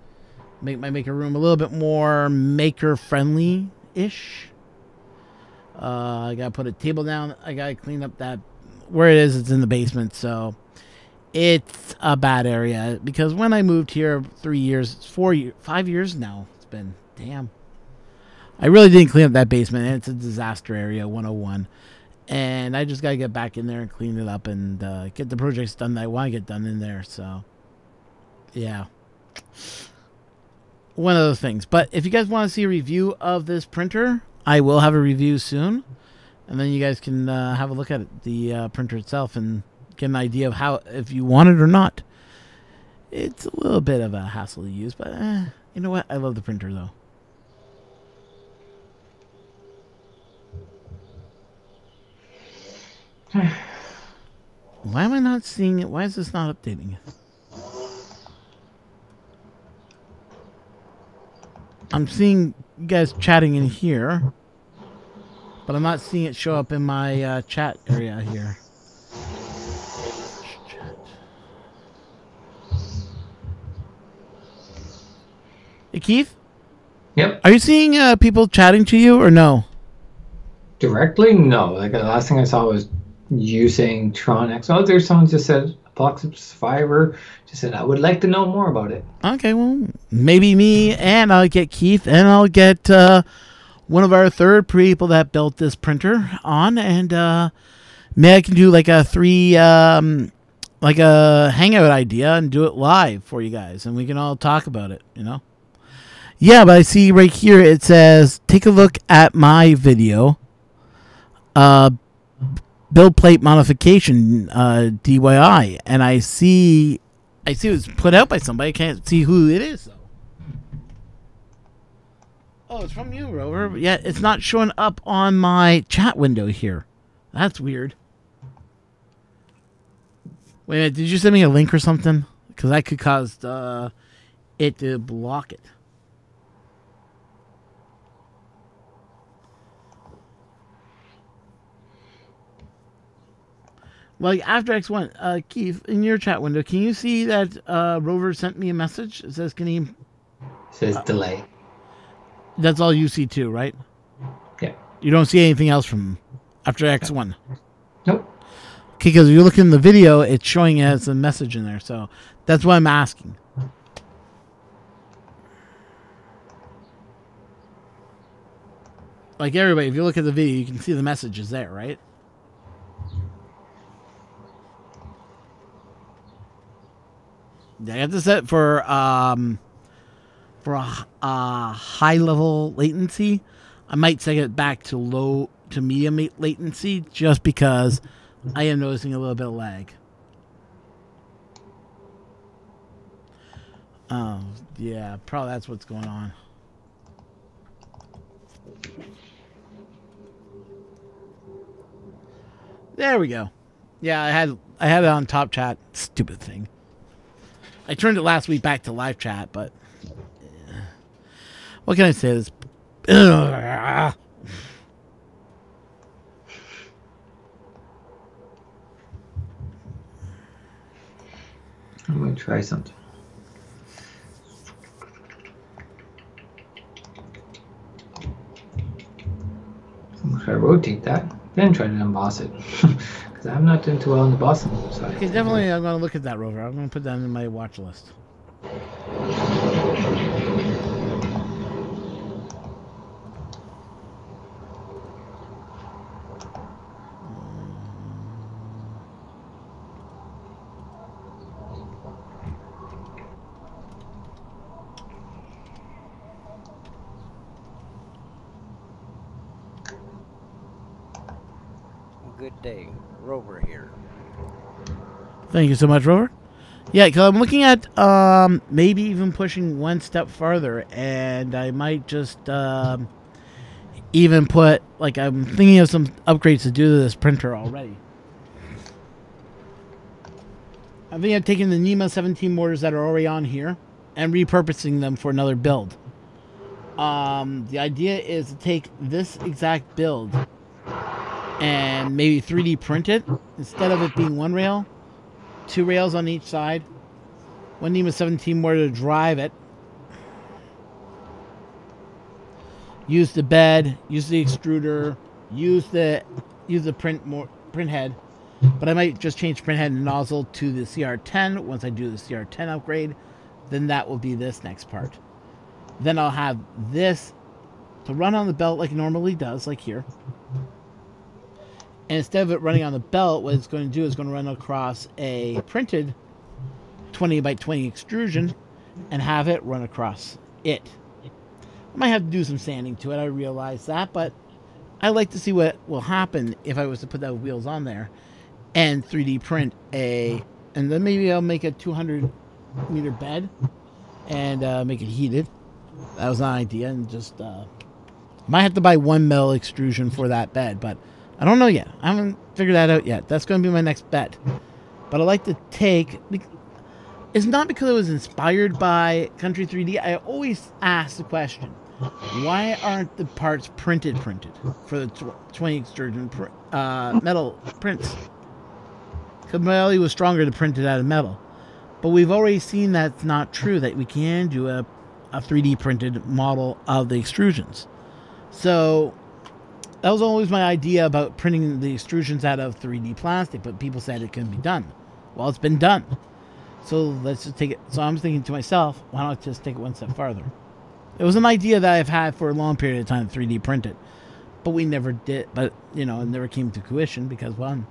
Make my maker room a little bit more maker-friendly-ish. I got to put a table down. I got to clean up that... Where it is, it's in the basement, so... It's a bad area. Because when I moved here 5 years now. It's been... Damn. I really didn't clean up that basement, and it's a disaster area, 101. And I just got to get back in there and clean it up and get the projects done that I want to get done in there. So, yeah. One of those things. But if you guys want to see a review of this printer, I will have a review soon. And then you guys can have a look at it, the printer itself, and get an idea of how, if you want it or not. It's a little bit of a hassle to use, but you know what? I love the printer, though. Why am I not seeing it? Why is this not updating? I'm seeing you guys chatting in here, but I'm not seeing it show up in my chat area here. Hey, Keith? Yep. Are you seeing people chatting to you or no? Directly? No. Like the last thing I saw was you saying Tron X. Oh, there's someone just said Apocalypse Survivor. Just said I would like to know more about it. Okay, well, maybe me, and I'll get Keith, and I'll get one of our third people that built this printer on, and maybe I can do like a like a hangout idea and do it live for you guys, and we can all talk about it, you know? Yeah, but I see right here it says, take a look at my video. build plate modification DIY, and I see it was put out by somebody. I can't see who it is though. Oh, it's from you, Rover. Yeah, it's not showing up on my chat window here. That's weird. Wait a minute, did you send me a link or something? Because that could cause it to block it. Like after X1, Keith, in your chat window, can you see that Rover sent me a message? It says, "Can he?" It says delay. That's all you see too, right? Yeah. You don't see anything else from after X1. Nope. Okay, because if you look in the video, it's showing as a message in there, so that's why I'm asking. Like everybody, if you look at the video, you can see the message is there, right? Yeah, I got this set for a high level latency. I might set it back to low to medium latency just because I am noticing a little bit of lag. Oh, yeah, probably that's what's going on. There we go. Yeah, I had it on top chat. Stupid thing. I turned it last week back to live chat, but what can I say? This. I'm going to try something. I'm going to try to rotate that, then try to emboss it. Because I'm not doing too well on the embossing side. Okay, definitely I'm going to look at that, Rover. I'm going to put that in my watch list. Good day, Rover here. Thank you so much, Rover. Yeah, because I'm looking at maybe even pushing one step farther, and I might just even put, like, I'm thinking of some upgrades to do to this printer already. I think I'm taking the NEMA 17 mortars that are already on here and repurposing them for another build. The idea is to take this exact build and maybe 3D print it. Instead of it being one rail, 2 rails on each side, one NEMA 17 mortar to drive it, use the bed, use the extruder, use the print head, but I might just change print head and nozzle to the CR10 once I do the CR10 upgrade. Then that will be this next part. Then I'll have this to run on the belt like it normally does, like here. And instead of it running on the belt, what it's going to do is going to run across a printed 20 by 20 extrusion and have it run across it. I might have to do some sanding to it, I realize that, but I like to see what will happen if I was to put those wheels on there and 3D print and then maybe I'll make a 200 meter bed and make it heated. That was an idea, and just might have to buy 1 mil extrusion for that bed, but I don't know yet. I haven't figured that out yet. That's going to be my next bet. But I like to take... It's not because I was inspired by Country 3D. I always ask the question, why aren't the parts printed for the 20 extrusion metal prints? Because Melly was stronger to print it out of metal. But we've already seen that's not true, that we can do a 3D printed model of the extrusions. So... that was always my idea about printing the extrusions out of 3D plastic, but people said it couldn't be done. Well, it's been done. So let's just take it. So I'm thinking to myself, why don't I just take it one step farther? It was an idea that I've had for a long period of time, 3D print it. But we never did, but, you know, it never came to fruition because, well,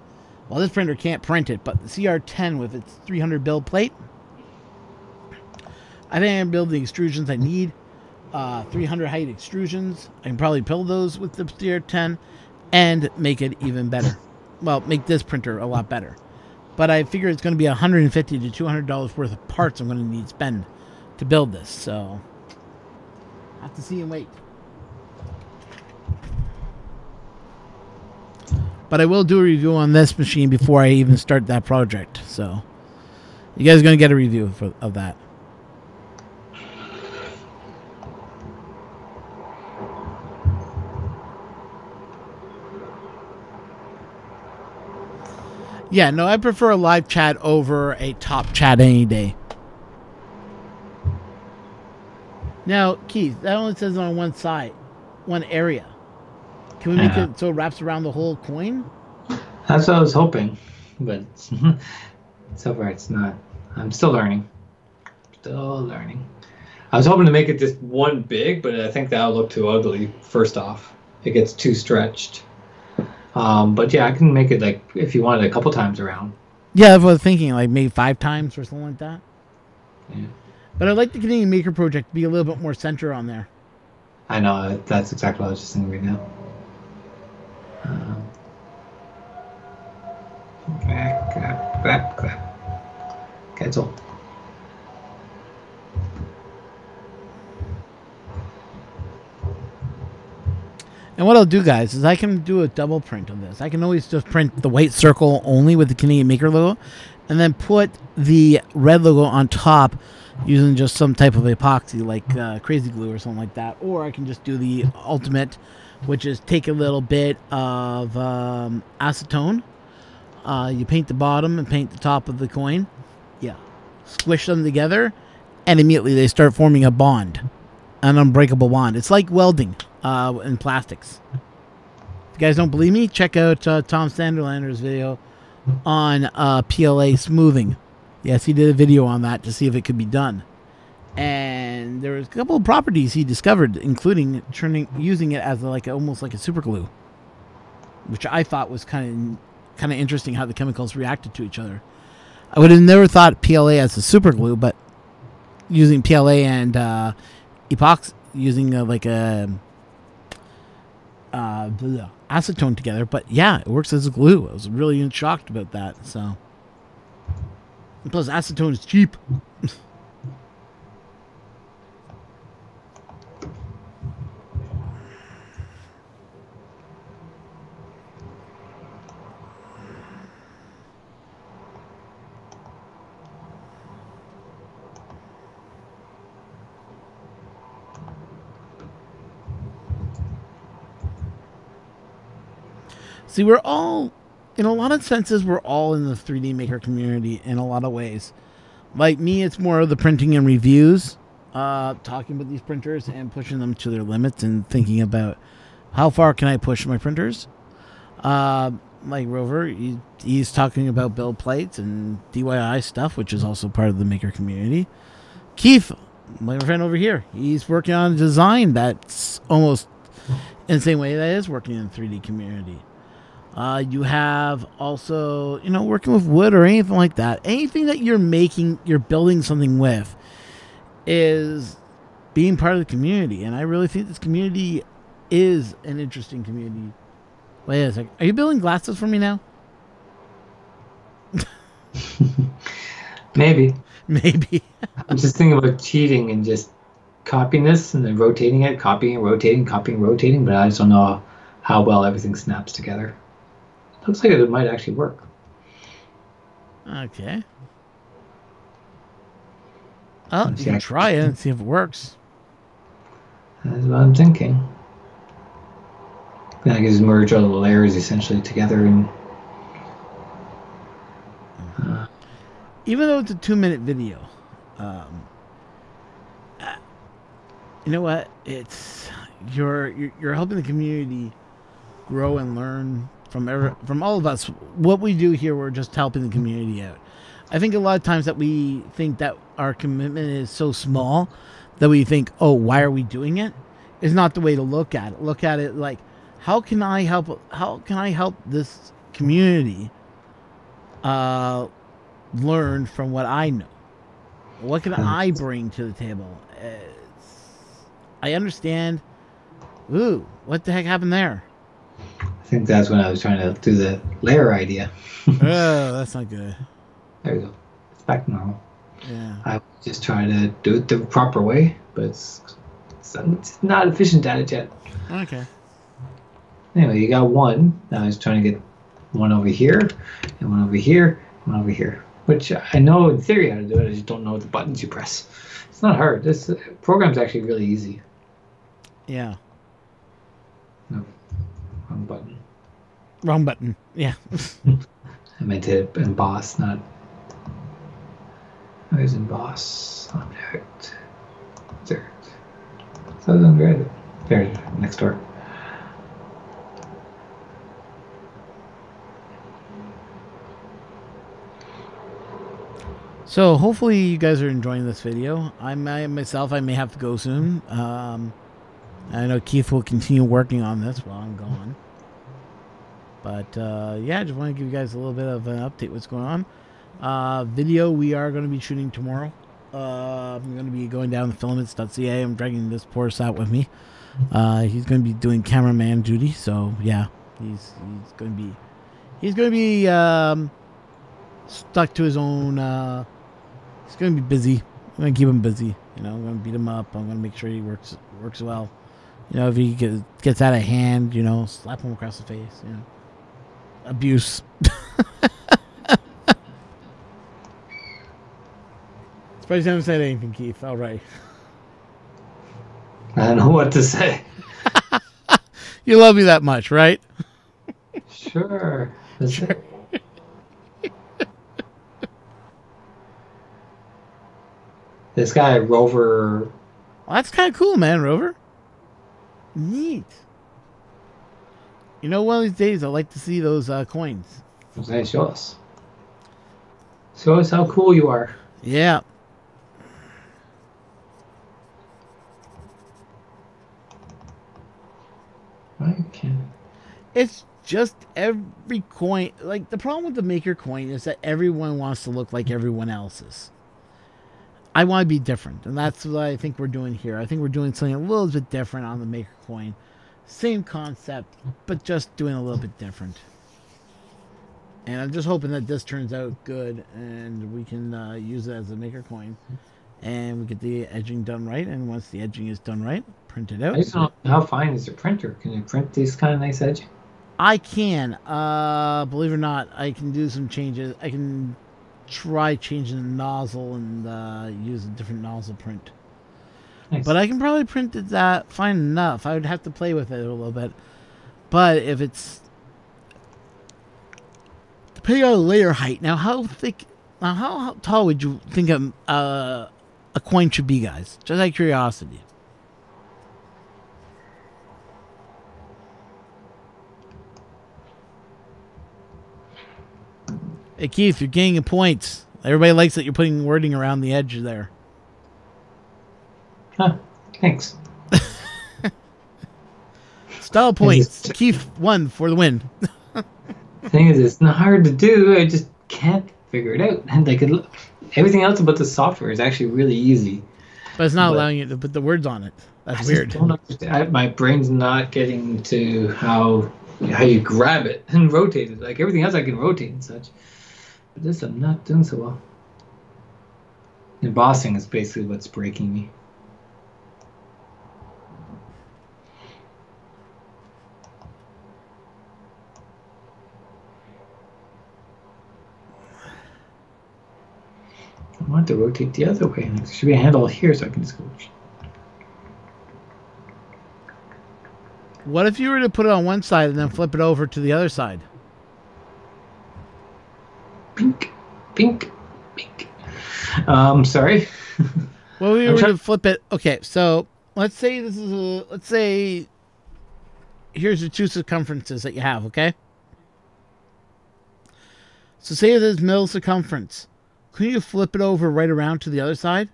this printer can't print it, but the CR10 with its 300 build plate, I think I can build the extrusions I need. 300 height extrusions. I can probably build those with the CR10 and make it even better. make this printer a lot better. But I figure it's going to be $150 to $200 worth of parts I'm going to need to spend to build this. So I have to see and wait. But I will do a review on this machine before I even start that project. So you guys are going to get a review of that. Yeah, no, I prefer a live chat over a top chat any day. Now, Keith, that only says on one side, one area. Can we make it so it wraps around the whole coin? That's what I was hoping, but so far it's not. I'm still learning. I was hoping to make it just one big, but I think that'll look too ugly, first off. It gets too stretched. But yeah, I can make it like if you want it a couple times around. Yeah, that's what I was thinking, like maybe 5 times or something like that. Yeah. But I'd like the Canadian Maker Project to be a little bit more center on there. I know, that's exactly what I was just thinking right now. Cancel. And what I'll do, guys, is I can do a double print of this. I can always just print the white circle only with the Canadian Maker logo, and then put the red logo on top using just some type of epoxy, like crazy glue or something like that. Or I can just do the ultimate, which is take a little bit of acetone. You paint the bottom and paint the top of the coin. Yeah. Squish them together, and immediately they start forming a bond. An unbreakable bond. It's like welding in plastics. If you guys don't believe me, check out Tom Sanderlander's video on PLA smoothing. Yes, he did a video on that to see if it could be done. And there was a couple of properties he discovered, including using it as almost like a super glue, which I thought was kind of interesting how the chemicals reacted to each other. I would have never thought PLA as a super glue, but using PLA and epoxy, using acetone together. But yeah, it works as a glue. I was really shocked about that. So, and plus acetone is cheap. See, we're all, in a lot of senses, we're all in the 3D Maker community in a lot of ways. Like me, it's more of the printing and reviews, talking about these printers and pushing them to their limits and thinking about how far can I push my printers. Like Rover, he's talking about build plates and DIY stuff, which is also part of the Maker community. Keith, my friend over here, he's working on a design that's almost in the same way that is working in the 3D community. You have also, working with wood or anything like that. Anything that you're building something with is being part of the community. And I really think this community is an interesting community. Wait a second. Are you building glasses for me now? Maybe. Maybe. I'm just thinking about cheating and just copying this and then rotating it, copying and rotating, but I just don't know how well everything snaps together. Looks like it might actually work. Okay. Well, you can try it and see if it works. That's what I'm thinking. Then I can just merge all the layers essentially together and... Even though it's a 2-minute video, you know what? It's you're helping the community grow and learn from all of us. What we do here, we're just helping the community out. I think a lot of times that we think that our commitment is so small that we think, oh, why are we doing it? Is not the way to look at it. Look at it like, how can I help this community learn from what I know? What can I bring to the table? I understand. Ooh, what the heck happened there? I think that's when I was trying to do the layer idea. Oh, that's not good. There we go. It's back to normal. Yeah. I just try to do it the proper way, but it's not efficient at it yet. Okay. Anyway, you got one. Now I was trying to get one over here, and one over here, and one over here. Which I know in theory how to do it. I just don't know what the buttons you press. It's not hard. This program's actually really easy. Yeah. No, wrong button. Wrong button. Yeah. I meant to emboss, not. Where's emboss? Object. Insert. So it's under edit. There, next door. So hopefully you guys are enjoying this video. I may have to go soon. I know Keith will continue working on this while I'm gone. But yeah, I just want to give you guys a little bit of an update what's going on. Video we are going to be shooting tomorrow. I'm going to be going down to filaments.ca. I'm dragging this Porus out with me. He's going to be doing cameraman duty, so yeah, he's going to be stuck to his own. He's going to be busy. I'm going to keep him busy. You know, I'm going to beat him up. I'm going to make sure he works well. You know, if he gets out of hand, you know, slap him across the face. You know, abuse. Surprised you haven't said anything, Keith. All right. I don't know what to say. You love me that much, right? Sure. Sure. This guy, Rover. Well, that's kind of cool, man, Rover. Neat. You know, one of these days I'd like to see those coins. Okay, show us. Show us how cool you are. Yeah. Okay. It's just every coin. Like, the problem with the maker coin is that everyone wants to look like everyone else's. I want to be different, and that's what I think we're doing here. I think we're doing something a little bit different on the maker coin. Same concept, but just doing a little bit different. And I'm just hoping that this turns out good, and we can use it as a maker coin. And we get the edging done right, and once the edging is done right, print it out. I just don't know how fine is your printer. Can you print these kind of nice edging? I can. Believe it or not, I can do some changes. I can try changing the nozzle and use a different nozzle print. Nice. But I can probably print it that fine enough. I would have to play with it a little bit. But if it's... depending on the layer height. Now, how thick... Now, how tall would you think a coin should be, guys? Just out of curiosity. Hey, Keith, you're gaining points. Everybody likes that you're putting wording around the edge there. Huh. Thanks. Style points. Keith won for the win. The thing is, it's not hard to do. I just can't figure it out. And like everything else about the software is actually really easy. But it's not allowing you to put the words on it. That's weird. Don't understand. My brain's not getting to how you grab it and rotate it. Like everything else, I can rotate and such. But this, I'm not doing so well. Embossing is basically what's breaking me. I want to rotate the other way. There should be a handle here so I can just go. What if you were to put it on one side and then flip it over to the other side? Pink, pink, pink. Sorry. Well, we were to flip it. Okay, so let's say this is a. Let's say here's the two circumferences that you have. Okay. So say there's middle circumference. Couldn't you flip it over right around to the other side,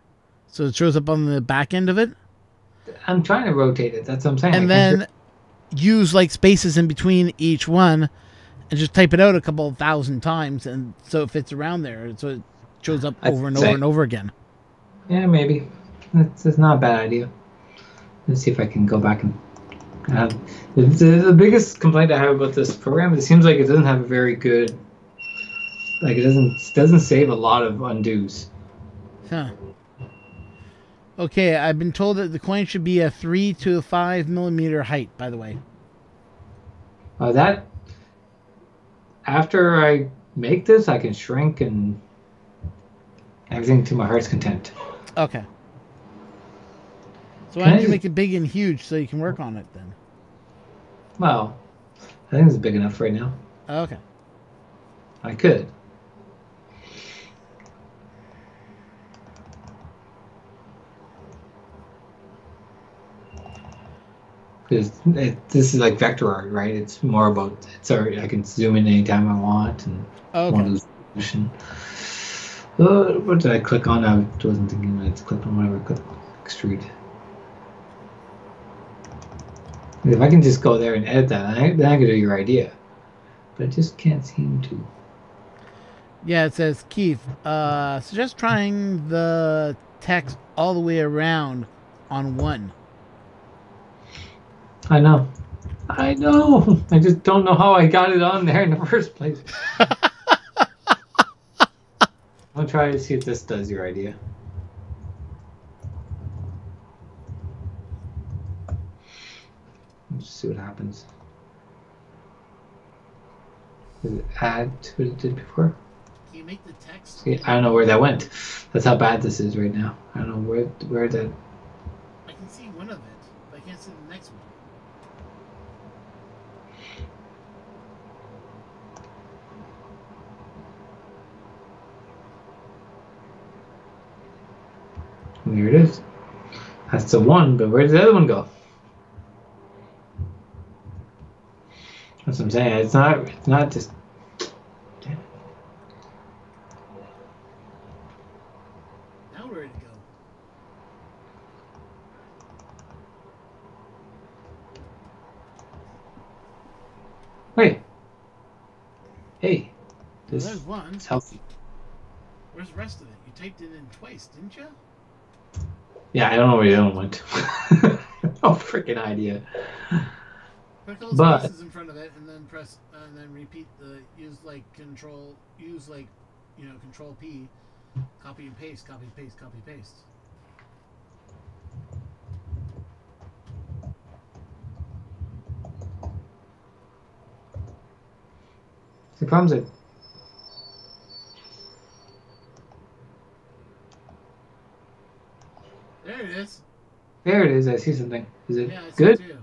so it shows up on the back end of it? I'm trying to rotate it. That's what I'm saying. And then use like spaces in between each one, and just type it out a couple of thousand times, and so it fits around there, so it shows up over and over and over again. Yeah, maybe. That's not a bad idea. Let's see if I can go back and Uh, the biggest complaint I have about this program, it seems like it doesn't have a very good, like it doesn't save a lot of undos. Huh. Okay, I've been told that the coin should be a 3 to 5 millimeter height, by the way. That after I make this, I can shrink and everything to my heart's content. Okay. So why don't you make it big and huge so you can work on it then? Well, I think it's big enough right now. Okay. I could. Because this is like vector art, right? It's more about I can zoom in anytime I want and want to resolution. What did I click on? I wasn't thinking. I clicked on whatever. Click extrude. If I can just go there and edit that, then I can do your idea. But I just can't seem to. Yeah, it says, Keith, suggest trying the text all the way around on one. I know. I just don't know how I got it on there in the first place. I'll try to see if this does your idea. Let's see what happens. Does it add to what it did before? Can you make the text? See, I don't know where that went. That's how bad this is right now. I don't know where that. I can see one of it, but I can't see the next one. There it is. That's the one, but where did the other one go? That's what I'm saying. It's not just. Damn it. Now where did it go? Wait. Hey. This There's one. is healthy. Where's the rest of it? You typed it in twice, didn't you? Yeah, I don't know where the other one went. No freaking idea. Put those spaces in front of it, and then press, and then repeat the control P, copy and paste, copy and paste, copy and paste. The problem's it. There it is. There it is. I see something. Is it I see good? it too.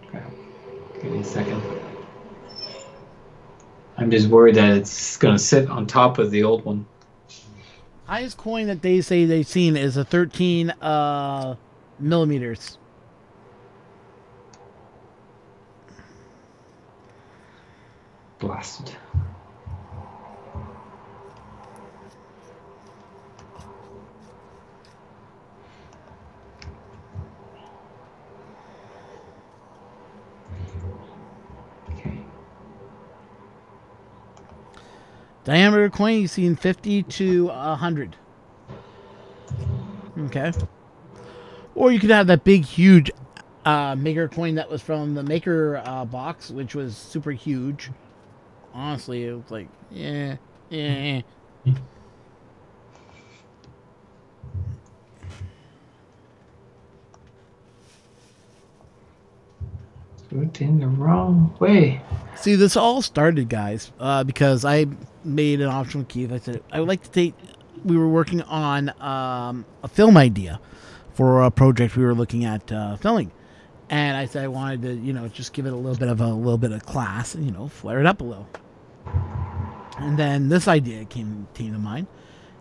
Crap. Give me a second. I'm just worried that it's going to sit on top of the old one. Highest coin that they say they've seen is a 13 millimeters. Blasted. Okay. Diameter coin, you've seen 50 to 100. Okay. Or you could have that big, huge maker coin that was from the maker box, which was super huge. Honestly, it was like, yeah. Went in the wrong way. See, this all started, guys, because I made an option with Keith. I said I would like to take. We were working on a film idea for a project we were looking at filming, and I said I wanted to, just give it a little bit of class, and flare it up a little. And then this idea came to mind,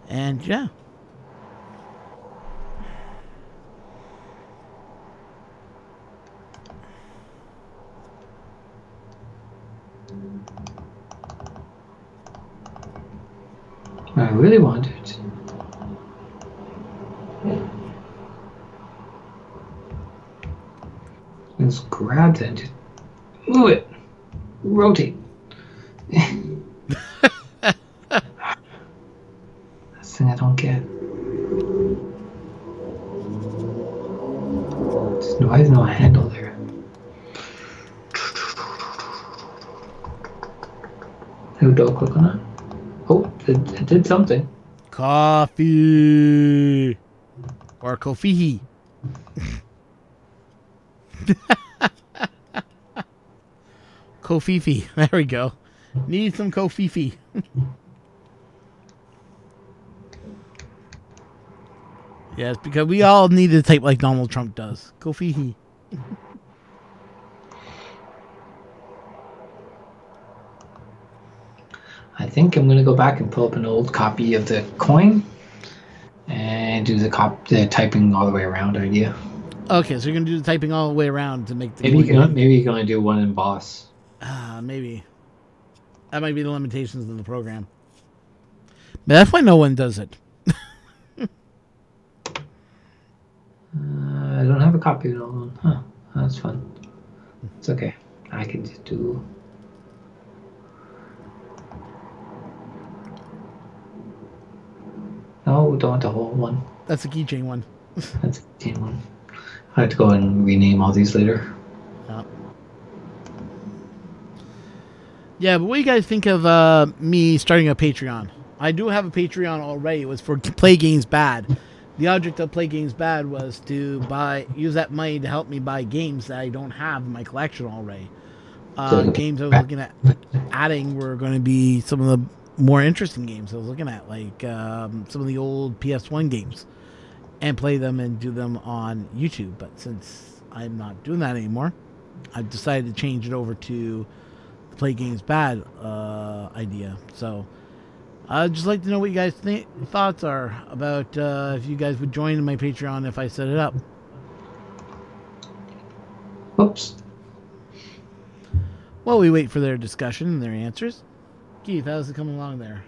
and yeah. I really want it. Just grab that and just move it. Rotate. That's the thing I don't get. Why is no handle there? Who don't click on that? Oh, it did something. Coffee. Or Kofihi. Kofifi. There we go. Need some Kofifi. Yes, because we all need to type like Donald Trump does. Kofihi. I think I'm gonna go back and pull up an old copy of the coin and do the typing all the way around idea. Okay, so you're gonna do the typing all the way around to make the Maybe you can only do one in boss. maybe. That might be the limitations of the program. But that's why no one does it. I don't have a copy of the old one. Huh. That's fun. It's okay. I can just do. No, don't want the whole one. That's the keychain one. That's the keychain one. I have to go and rename all these later. Yeah, but what do you guys think of me starting a Patreon? I do have a Patreon already. It was for Play Games Bad. The object of Play Games Bad was to use that money to help me buy games that I don't have in my collection already. Games I was looking at adding were going to be some of the more interesting games I was looking at, like some of the old PS1 games, and play them and do them on YouTube. But since I'm not doing that anymore, I've decided to change it over to the Play Games Bad idea. So I'd just like to know what you guys thoughts are about if you guys would join my Patreon if I set it up. Whoops. Well, we wait for their discussion and their answers. Keith, how's it coming along there?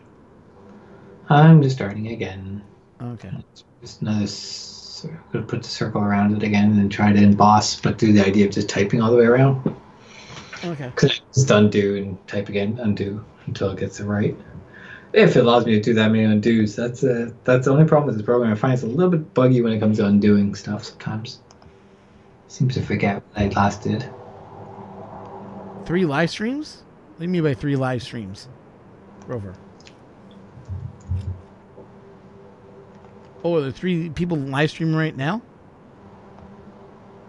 I'm just starting again. Okay. Just another. I'm gonna put the circle around it again and then try to emboss, but do the idea of just typing all the way around. Okay. Because I just undo and type again, undo until it gets it right. If it allows me to do that many undos, that's the only problem with this program. I find it's a little bit buggy when it comes to undoing stuff sometimes. Seems to forget what I last did. 3 live streams? What do you mean by 3 live streams? Rover. Oh, are there 3 people live streaming right now?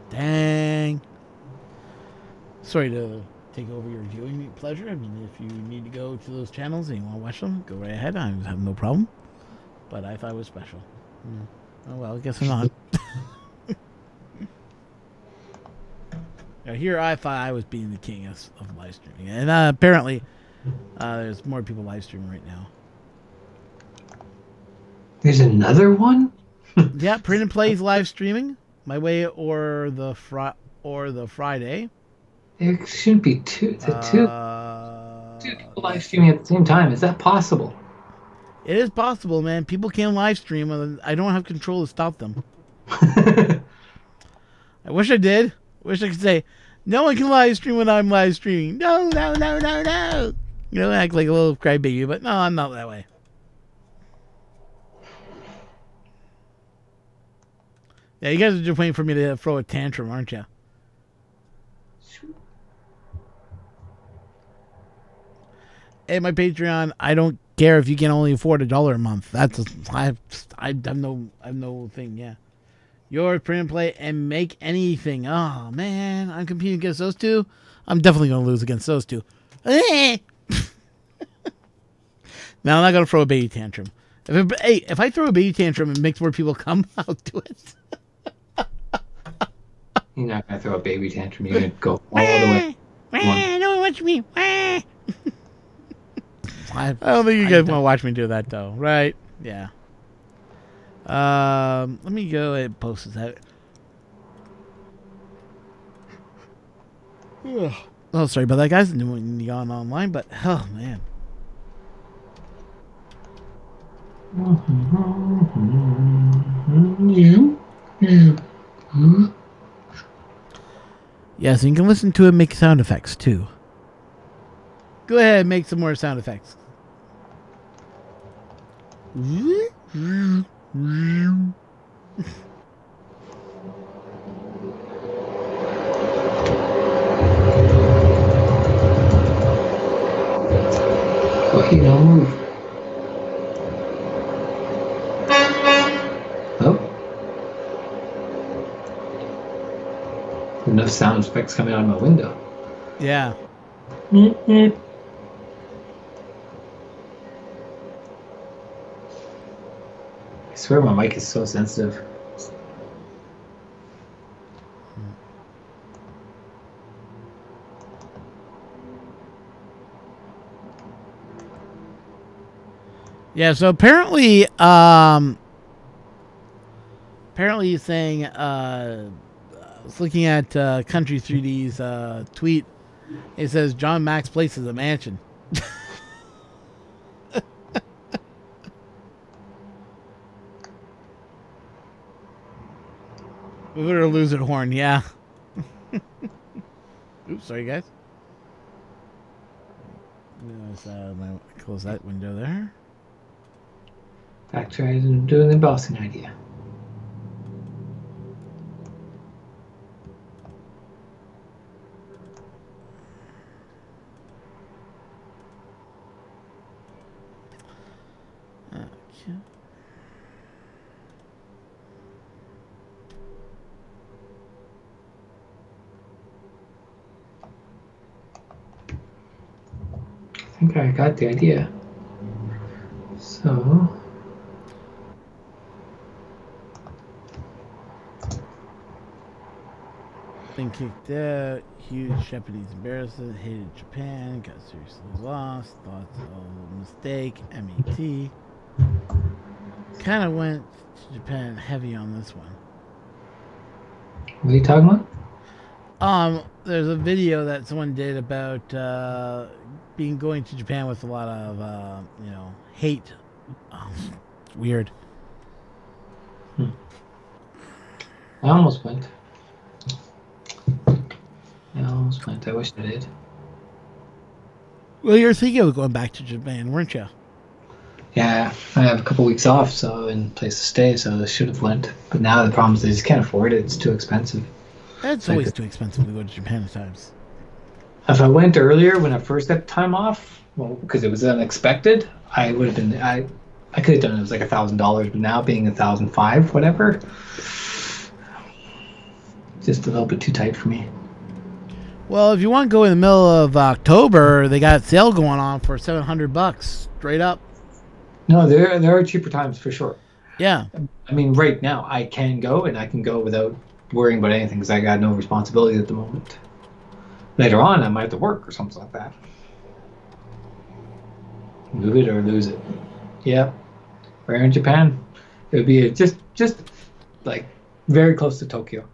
Dang. Sorry to take over your viewing pleasure. I mean, if you need to go to those channels and you want to watch them, go right ahead. I have no problem. But I thought it was special. Oh, well, I guess I'm not. Now, here I thought I was being the king of live streaming. And apparently, there's more people live streaming right now. There's another one? Yeah, Print and Play is live streaming. My Way or the Friday. There shouldn't be two people live streaming at the same time. Is that possible? It is possible, man. People can live stream, and I don't have control to stop them. I wish I did. Wish I could say, no one can live stream when I'm live streaming. No, no, no, no, no. You know, act like a little crybaby, but no, I'm not that way. Yeah, you guys are just waiting for me to throw a tantrum, aren't you? Hey, my Patreon, I don't care if you can only afford $1 a month. I have no thing, yeah. Yours, Print and Play, and Make Anything. Oh, man. I'm competing against those two. I'm definitely going to lose against those two. Now, I'm not going to throw a baby tantrum. If I throw a baby tantrum and makes more people come, I'll do it. You're not going to throw a baby tantrum. You're going to go all the way. No one wants me. I don't think you guys want to watch me do that, though. Right? Yeah. Let me go and post this out. Oh, sorry about that, guys. I didn't want to yawn online, but oh man. Yes, and you can listen to it make sound effects too. Go ahead and make some more sound effects. enough sound effects coming out of my window. Yeah. Mm-hmm. I swear my mic is so sensitive. Yeah, so apparently he's saying, I was looking at Country 3D's tweet. It says John Mack's place is a mansion. Move it or lose it, Horn. Yeah. Oops, sorry, guys. Close that window there. Back to doing the Boston idea. Okay. I think I got the idea. So. Been kicked out. Huge Japanese embarrassment. Hated Japan. Got seriously lost. Thoughts of mistake. MET. Kind of went to Japan heavy on this one. What are you talking about? There's a video that someone did about going to Japan with a lot of hate. It's weird. I almost went. I wish I did. Well, you're thinking of going back to Japan, weren't you? Yeah, I have a couple weeks off, so and place to stay, so I should have went. But now the problem is I just can't afford it. It's too expensive. It's always too expensive to go to Japan at times. If I went earlier when I first had time off, well, because it was unexpected, I would have been. I could have done it. It was like $1,000, but now being $1,500, whatever, just a little bit too tight for me. Well, if you want to go in the middle of October, they got a sale going on for $700 straight up. No, there are cheaper times for sure. Yeah. I mean, right now I can go, and I can go without worrying about anything because I got no responsibility at the moment. Later on, I might have to work or something like that. Move it or lose it. Yeah. Where in Japan, it would be just like very close to Tokyo.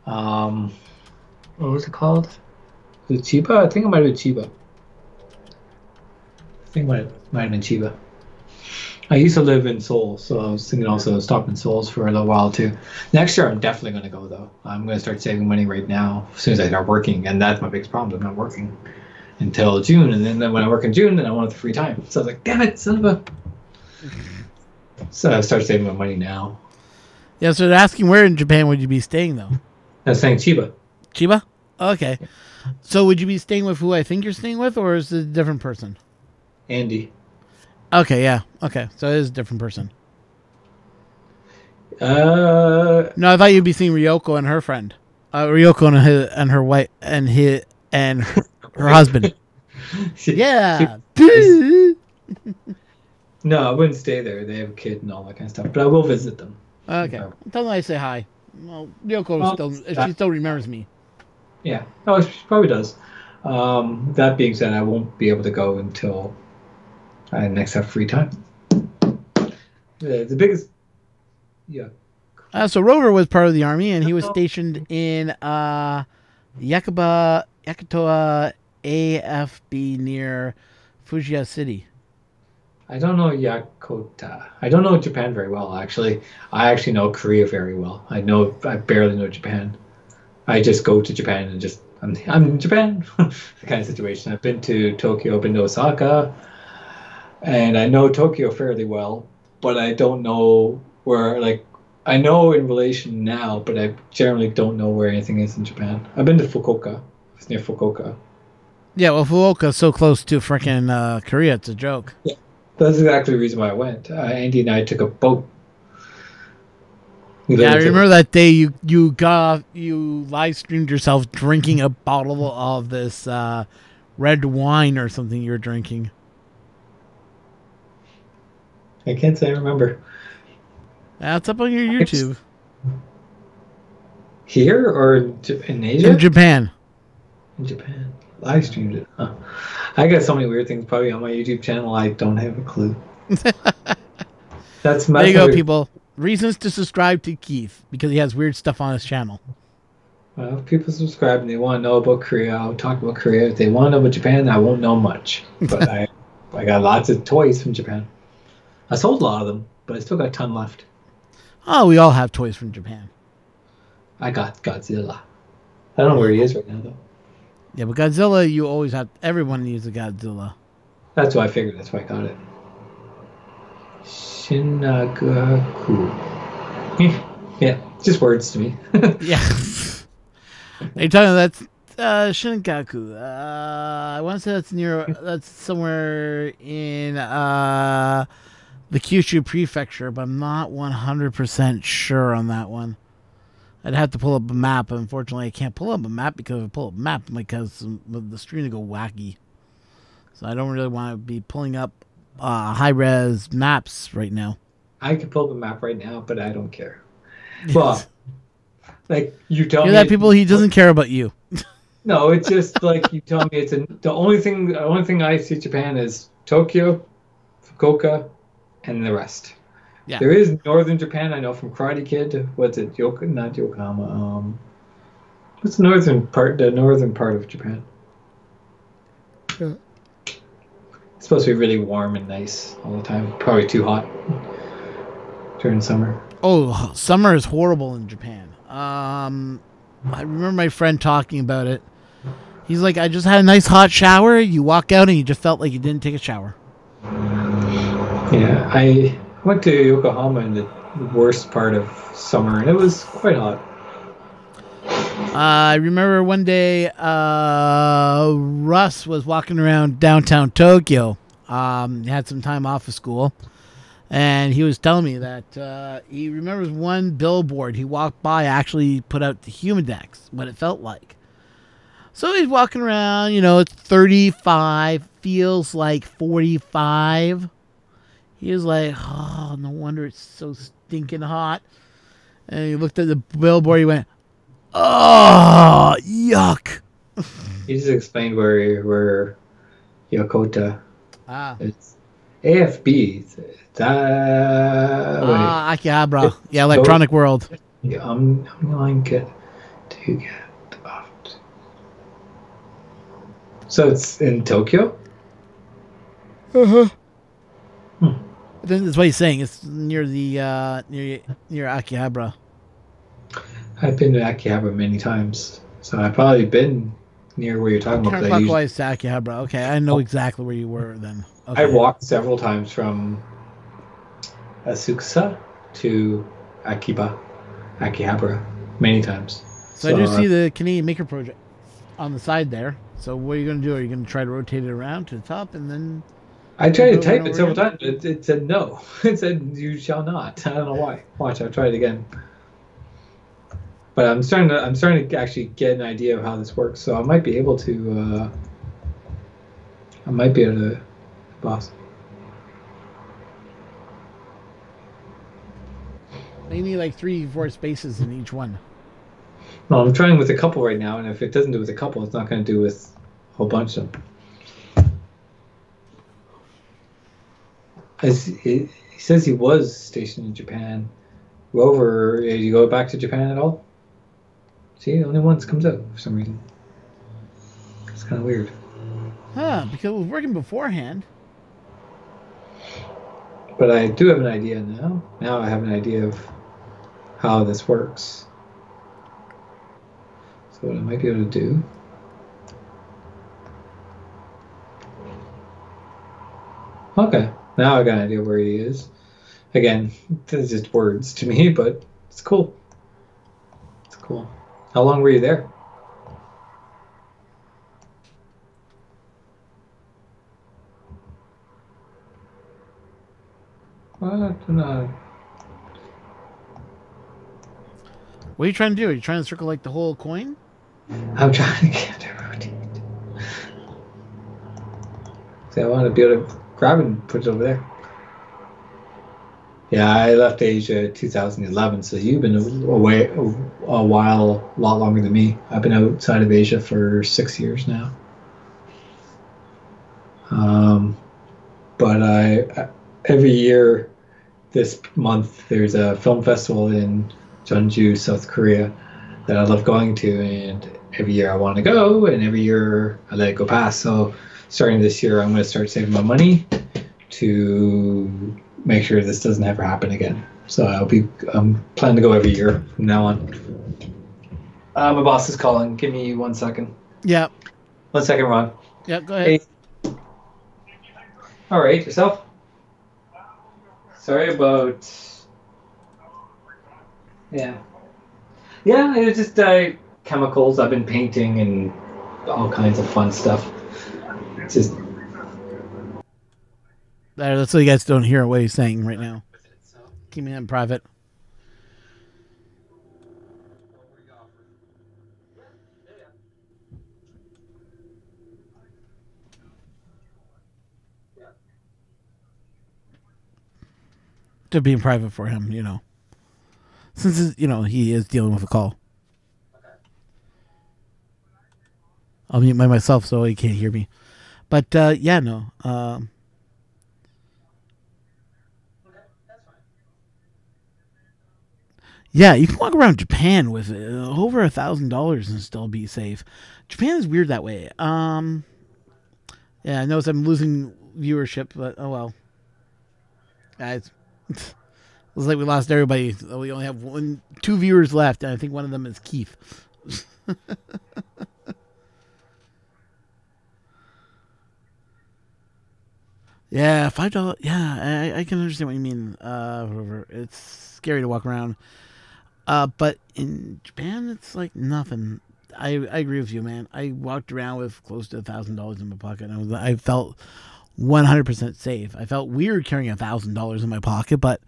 What was it called? Was it Chiba? I think it might have been Chiba. I think it might have been Chiba. I used to live in Seoul, so I was thinking also of stopping in Seoul for a little while too. Next year, I'm definitely going to go though. I'm going to start saving money right now as soon as I start working, and that's my biggest problem. I'm not working until June, and then when I work in June, then I want the free time. So I was like, damn it, son of a. So I started saving my money now. Yeah, so they're asking where in Japan would you be staying though? I was saying Chiba. Chiba? Okay. So would you be staying with who I think you're staying with, or is it a different person? Andy. Okay, yeah. Okay, so it is a different person. No, I thought you'd be seeing Ryoko and her friend. Ryoko and her wife and her husband. Yeah. No, I wouldn't stay there. They have a kid and all that kind of stuff. But I will visit them. Okay. Tell them I say hi. Well, Ryoko she still remembers me. Yeah. Oh, she probably does. That being said, I won't be able to go until I next have free time. The biggest... Yeah. So Rover was part of the army, and he was stationed in Yakatoa AFB near Fujiya City. I don't know Yakota. I don't know Japan very well, actually. I actually know Korea very well. I barely know Japan. I just go to Japan and just... I'm in Japan. The kind of situation. I've been to Tokyo, I've been to Osaka, and I know Tokyo fairly well, but I don't know where, like... I know in relation now, but I generally don't know where anything is in Japan. I've been to Fukuoka. It's near Fukuoka. Yeah, well, Fukuoka's so close to freaking Korea, it's a joke. Yeah, that's exactly the reason why I went. Andy and I took a boat We Yeah, I literally took- remember that day you live streamed yourself drinking a bottle of this red wine or something you were drinking. I can't say I remember. That's up on your YouTube. Here or in Asia? In Japan. In Japan. Live streamed it. Huh. I got so many weird things probably on my YouTube channel. I don't have a clue. That's There you go, another- people. Reasons to subscribe to Keith because he has weird stuff on his channel. Well, if people subscribe and they want to know about Korea, I'll talk about Korea. If they want to know about Japan, I won't know much. But I got lots of toys from Japan. I sold a lot of them, but I still got a ton left. Oh, we all have toys from Japan. I got Godzilla. I don't know where he is right now, though. Yeah, but Godzilla, you always have. Everyone needs a Godzilla. That's what I figured. That's why I got it. Shinagaku. Yeah, just words to me. Yeah. Are you talking about that's Shingaku? I want to say that's somewhere in the Kyushu Prefecture, but I'm not 100% sure on that one. I'd have to pull up a map. Unfortunately, I can't pull up a map because if I pull up a map, because the screen will go wacky. So I don't really want to be pulling up high-res maps right now. I could pull up a map right now, but I don't care. Well, like you tell Hear me that, people? He doesn't care about you. No, it's just like you tell me. It's the only thing I see Japan is Tokyo, Fukuoka, and the rest. Yeah. There is northern Japan. I know from Karate Kid. What's it? Not Yokohama. What's the northern part? The northern part of Japan. Yeah. It's supposed to be really warm and nice all the time. Probably too hot during summer. Oh, summer is horrible in Japan. I remember my friend talking about it. He's like, I just had a nice hot shower. You walk out and you just felt like you didn't take a shower. Yeah, I went to Yokohama in the worst part of summer, and it was quite hot. I remember one day Russ was walking around downtown Tokyo. He had some time off of school. And he was telling me that he remembers one billboard he walked by actually put out the humidex, what it felt like. So he's walking around, it's 35, feels like 45. He was like, oh, no wonder it's so stinking hot. And he looked at the billboard, he went, oh, yuck. He just explained where Yokota is. AFB. Akihabara. Yeah, Electronic World. Yeah, I'm going to get off. So it's in Tokyo? Uh-huh. I think that's what he's saying. It's near the near Akihabara. I've been to Akihabara many times, so I've probably been near where you're talking about. Counterclockwise to Akihabara. Okay, I know exactly where you were then. Okay. I walked several times from Asakusa to Akihabara, many times. So I do see the Canadian Maker Project on the side there. So what are you going to do? Are you going to try to rotate it around to the top and then... I tried to type it several times, but it said no. It said, you shall not. I don't know why. Watch, I'll try it again. But I'm starting to actually get an idea of how this works, so I might be able to boss. You need like 3-4 spaces in each one. Well, I'm trying with a couple right now, and if it doesn't do with a couple, it's not going to do with a whole bunch of them. He says he was stationed in Japan. Rover, did you go back to Japan at all? See, only once comes out for some reason. It's kind of weird. Huh, because it was working beforehand. But I do have an idea now. Now I have an idea of how this works. So what I might be able to do. Okay, now I got an idea where he is. Again, it's just words to me, but it's cool. It's cool. How long were you there? What? No. What are you trying to do? Are you trying to circle like the whole coin? I'm trying to get a rotate. So I want to be able to grab it and put it over there. Yeah, I left Asia 2011, so you've been away a while, a lot longer than me. I've been outside of Asia for 6 years now. But every year this month there's a film festival in Jeonju, South Korea, that I love going to, and every year I want to go, and every year I let it go past. So starting this year, I'm going to start saving my money to make sure this doesn't ever happen again. So I'm planning to go every year from now on. My boss is calling. Give me 1 second. Yeah. 1 second, Ron. Yeah, go ahead. Hey. All right, yourself? Sorry about... Yeah. Yeah, it was just chemicals. I've been painting and all kinds of fun stuff. It's just... That's so you guys don't hear what he's saying right now. Keep me in private. To be in private for him, you know. Since, you know, he is dealing with a call. I'll mute myself so he can't hear me. But, yeah, no. Yeah, you can walk around Japan with over $1,000 and still be safe. Japan is weird that way. Yeah, I notice I'm losing viewership, but oh well. Guys, it looks like we lost everybody. We only have 2 viewers left, and I think one of them is Keith. Yeah, $5. Yeah, I can understand what you mean. It's scary to walk around. But in Japan, it's like nothing. I agree with you, man. I walked around with close to $1,000 in my pocket, and I felt 100% safe. I felt weird carrying $1,000 in my pocket, but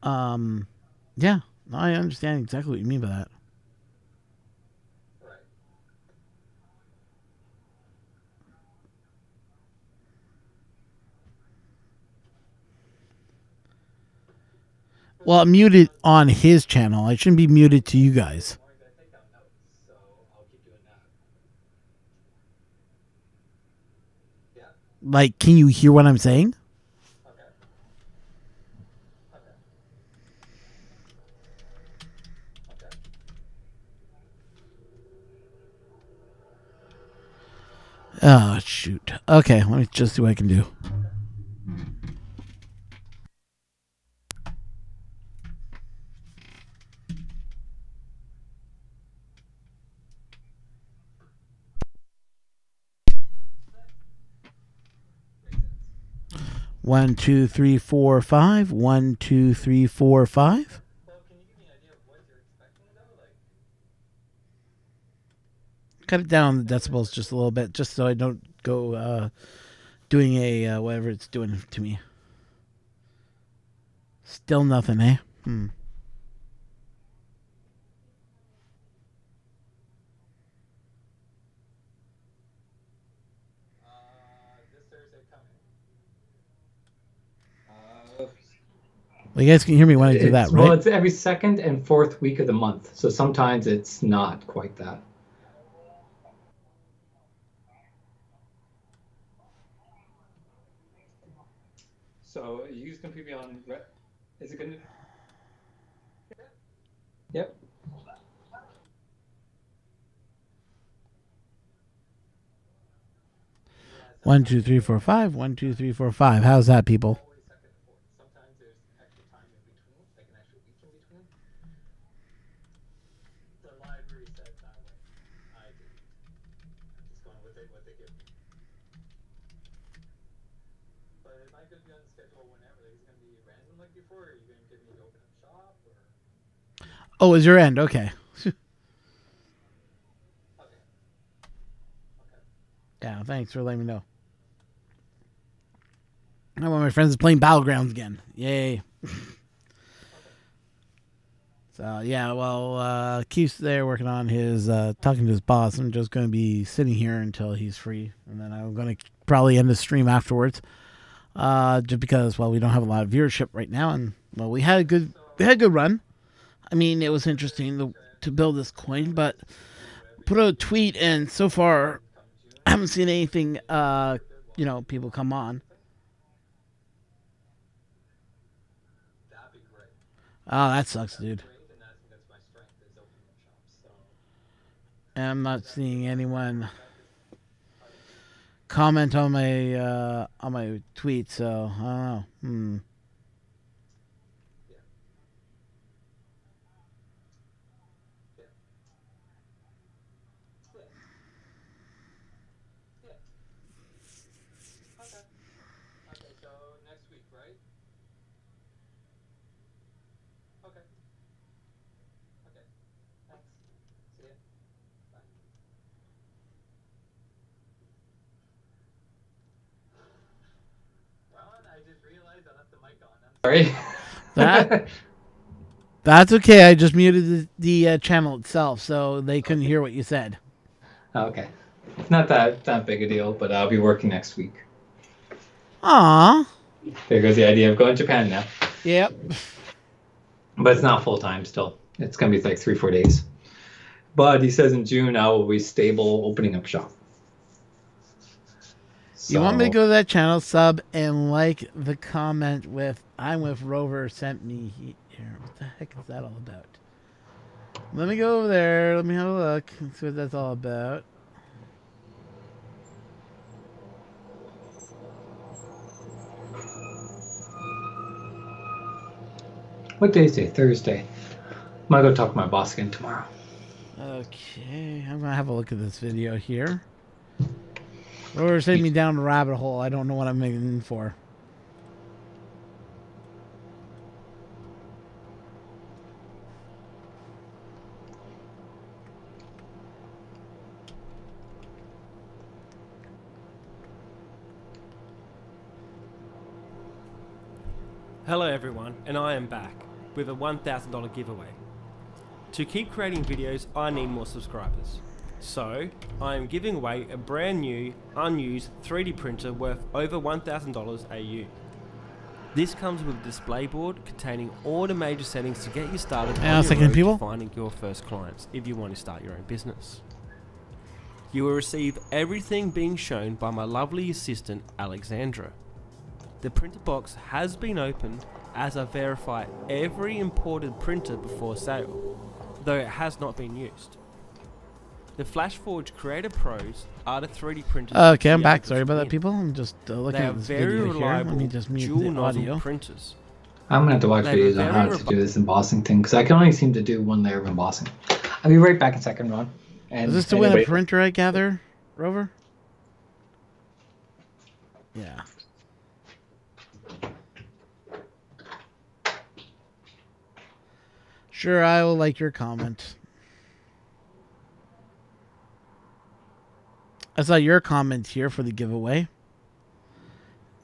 yeah, I understand exactly what you mean by that. Well, I'm muted on his channel. I shouldn't be muted to you guys. Like, can you hear what I'm saying? Oh, shoot. Okay, let me just see what I can do. One, two, three, four, five. 1, 2, 3, 4, 5. Cut it down the decibels just a little bit, just so I don't go doing a whatever it's doing to me. Still nothing, eh? Well, you guys can hear me when I do that, right? Well, it's every second and fourth week of the month, so sometimes it's not quite that. So you just gonna put me on. Is it gonna? Yep. 1, 2, 3, 4, 5. 1, 2, 3, 4, 5. How's that, people? Sometimes there's extra time in between, like an extra week in between. The library said that way. I didn't. I'm just going with what they give me. But am I going to be on the schedule whenever? Like, is it going to be random like before, or are you going to give me to open up shop? Or? Oh, is your end? Okay. Okay. Yeah, thanks for letting me know. One of my friends is playing Battlegrounds again. Yay. So yeah, well, Keith's there working on his talking to his boss. I'm just going to be sitting here until he's free, and then I'm going to probably end the stream afterwards. Just because, well, we don't have a lot of viewership right now, and well, we had a good run. I mean, it was interesting to build this coin, but put out a tweet, and so far, I haven't seen anything. People come on. Oh, that sucks, dude. And I'm not seeing anyone comment on my tweet, so I don't know. Sorry. That's okay. I just muted the channel itself, so they couldn't hear what you said. Okay. It's not that big a deal, but I'll be working next week. Aww. There goes the idea of going to Japan now. Yep. But it's not full time still. It's going to be like 3-4 days. But he says in June I will be stable opening up shop. So, you want me to go to that channel, sub, and like the comment with "I'm with Rover sent me here." What the heck is that all about? Let me go over there. Let me have a look and see what that's all about. What day is it? Thursday. I'm going to go talk to my boss again tomorrow. Okay, I'm going to have a look at this video here. Rover sent me down a rabbit hole. I don't know what I'm in for. Hello everyone, and I am back with a $1,000 giveaway. To keep creating videos, I need more subscribers. So, I am giving away a brand new, unused 3D printer worth over $1,000 AU. This comes with a display board containing all the major settings to get you started on your road to finding your first clients if you want to start your own business. You will receive everything being shown by my lovely assistant Alexandra. The printer box has been opened as I verify every imported printer before sale, though it has not been used. The FlashForge Creator Pros are the 3D printers. Okay, I'm back. Sorry about that, people. I'm just looking at this very video here. Let me just mute the audio. Printers. I'm going to have to watch videos on how to do this embossing thing, because I can only seem to do one layer of embossing. I'll be right back in a second, Ron. And is this to win a printer, I gather, Rover? Yeah. Sure, I will like your comment. I saw your comment here for the giveaway.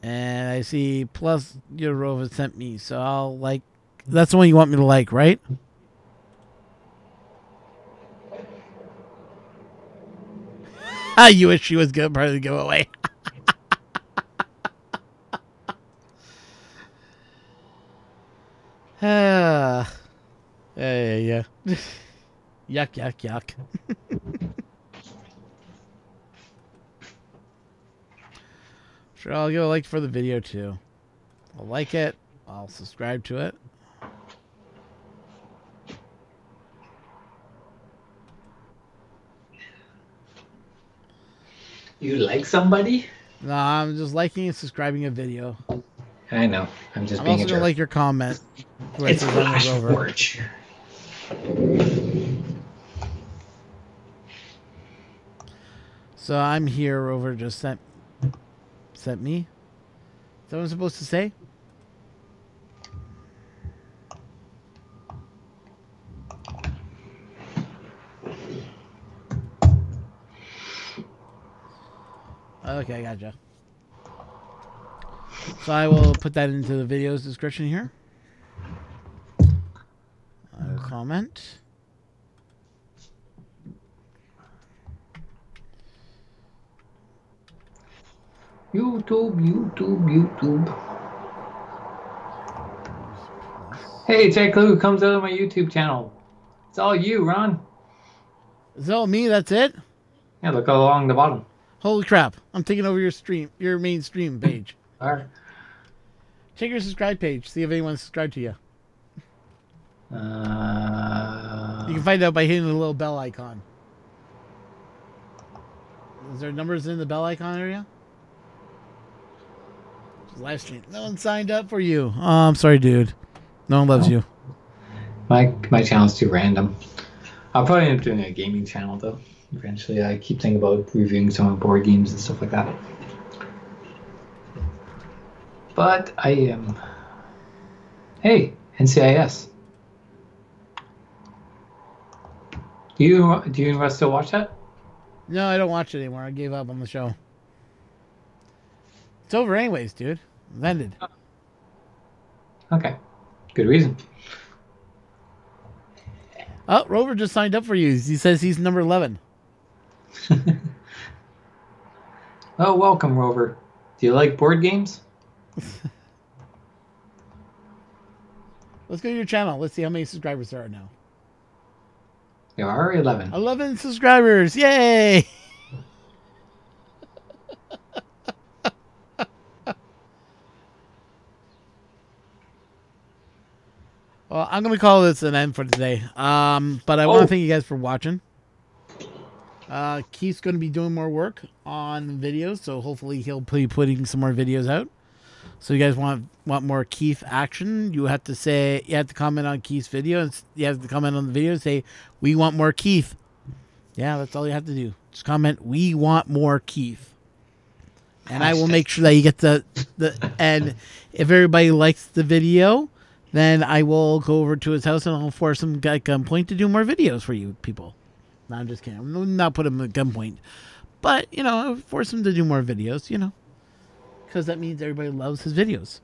And I see plus your Rover sent me, so I'll like. That's the one you want me to like, right? You wish she was good part of the giveaway. Yeah. Yuck, yuck, yuck. Sure, I'll give a like for the video too. I'll like it. I'll subscribe to it. You like somebody? No, I'm just liking and subscribing a video. I know. I'm just I'm being also a jerk. gonna like your comment. It's FlashForge. So I'm here. Rover just sent me. Is that what I'm supposed to say? Okay, I gotcha. So I will put that into the video's description here. I will comment. YouTube. Hey, check who comes out of my YouTube channel. It's all you, Ron. Is that all me? That's it? Yeah, look along the bottom. Holy crap. I'm taking over your stream, your main stream page. All right. Check your subscribe page. See if anyone's subscribed to you. You can find out by hitting the little bell icon. Is there numbers in the bell icon area? Live stream. No one signed up for you. Oh, I'm sorry, dude. No one loves you. My channel's too random. I'll probably end up doing a gaming channel though. Eventually, I keep thinking about reviewing some board games and stuff like that. But I am. Hey, NCIS. Do you and Russ still watch that? No, I don't watch it anymore. I gave up on the show. It's over anyways, dude. It's ended. Okay. Good reason. Oh, Rover just signed up for you. He says he's number 11. Oh, welcome, Rover. Do you like board games? Let's go to your channel. Let's see how many subscribers there are now. There are 11. 11 subscribers. Yay! Well, I'm going to call this an end for today. But I want to thank you guys for watching. Keith's going to be doing more work on videos, so hopefully he'll be putting some more videos out. So you guys want more Keith action? You have to comment on Keith's video, and you have to comment on the video and say, we want more Keith. Yeah, that's all you have to do. Just comment, we want more Keith. And I will make sure that you get and if everybody likes the video, then I will go over to his house and I'll force him at gunpoint to do more videos for you people. No, I'm just kidding. I'm not put him at gunpoint. But, I'll force him to do more videos, because that means everybody loves his videos.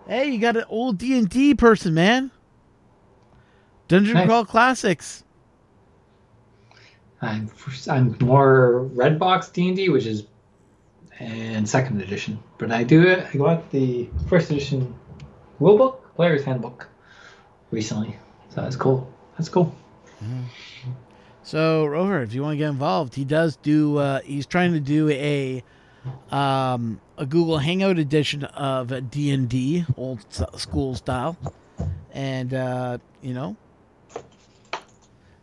Hey, you got an old D&D person, man. Dungeon Crawl Classics. I'm more Redbox D&D, which is and 2nd edition. But I got the 1st edition rulebook, Player's Handbook, recently. So that's cool. That's cool. Mm-hmm. So, Rover, if you want to get involved, he does do. He's trying to do a Google Hangout edition of D&D, old school style, and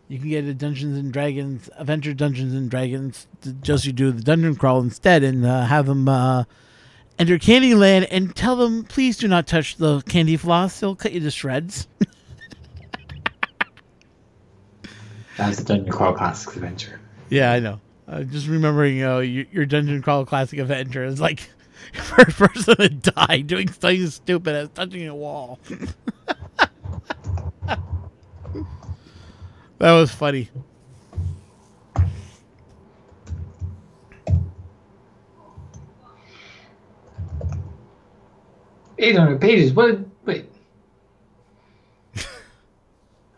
you can get a Dungeons and Dragons, Adventure Dungeons and Dragons, just you do the dungeon crawl instead, and have them enter Candyland and tell them, please do not touch the candy floss; they'll cut you to shreds. That's the Dungeon Crawl Classics adventure. Yeah, I know. Just remembering, your Dungeon Crawl Classic adventure is like first person to die doing something stupid as touching a wall. That was funny. $800 pages. What? Wait.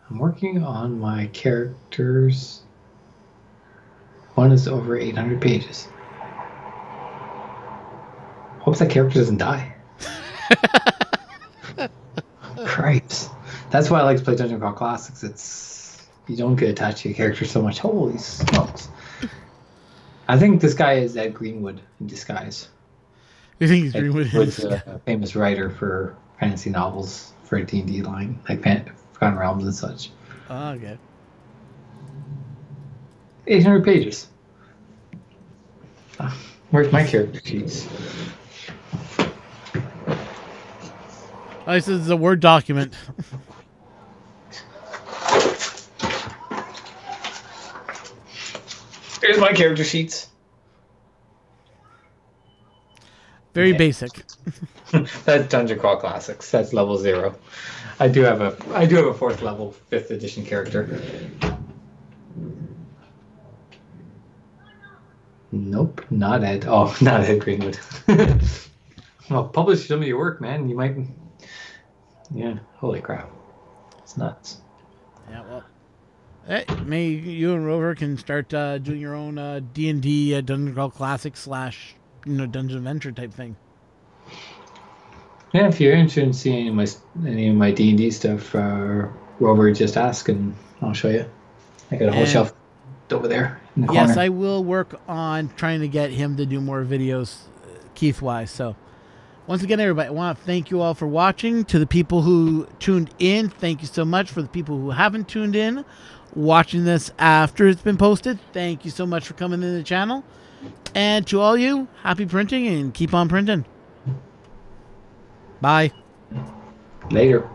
I'm working on my characters. One is over 800 pages. Hopes that character doesn't die. Christ. That's why I like to play Dungeon Crawl Classics. You don't get attached to your character so much. Holy smokes. I think this guy is Ed Greenwood in disguise. You think he's Greenwood? Greenwood's a famous writer for fantasy novels for a D&D line, like Forgotten Realms and such. Oh, okay. 800 pages. Where's my character sheets? Oh, this is a Word document. Here's my character sheets. Very basic. That's Dungeon Crawl Classics. That's level 0. I do have a 4th level 5th edition character. Nope, not Ed. Oh, not Ed Greenwood. Well, publish some of your work, man. You might Yeah, holy crap. It's nuts. Yeah, well, hey, maybe you and Rover can start doing your own D&D Dungeon Crawl Classic / Dungeon Adventure type thing. Yeah, if you're interested in seeing any of my D&D stuff, Rover, just ask and I'll show you. I got a whole shelf over there in the corner. Yes, I will work on trying to get him to do more videos, Keith-wise. So, once again, everybody, I want to thank you all for watching. To the people who tuned in, thank you so much. For the people who haven't tuned in, watching this after it's been posted, thank you so much for coming to the channel. And to all you, happy printing and keep on printing. Bye. Later.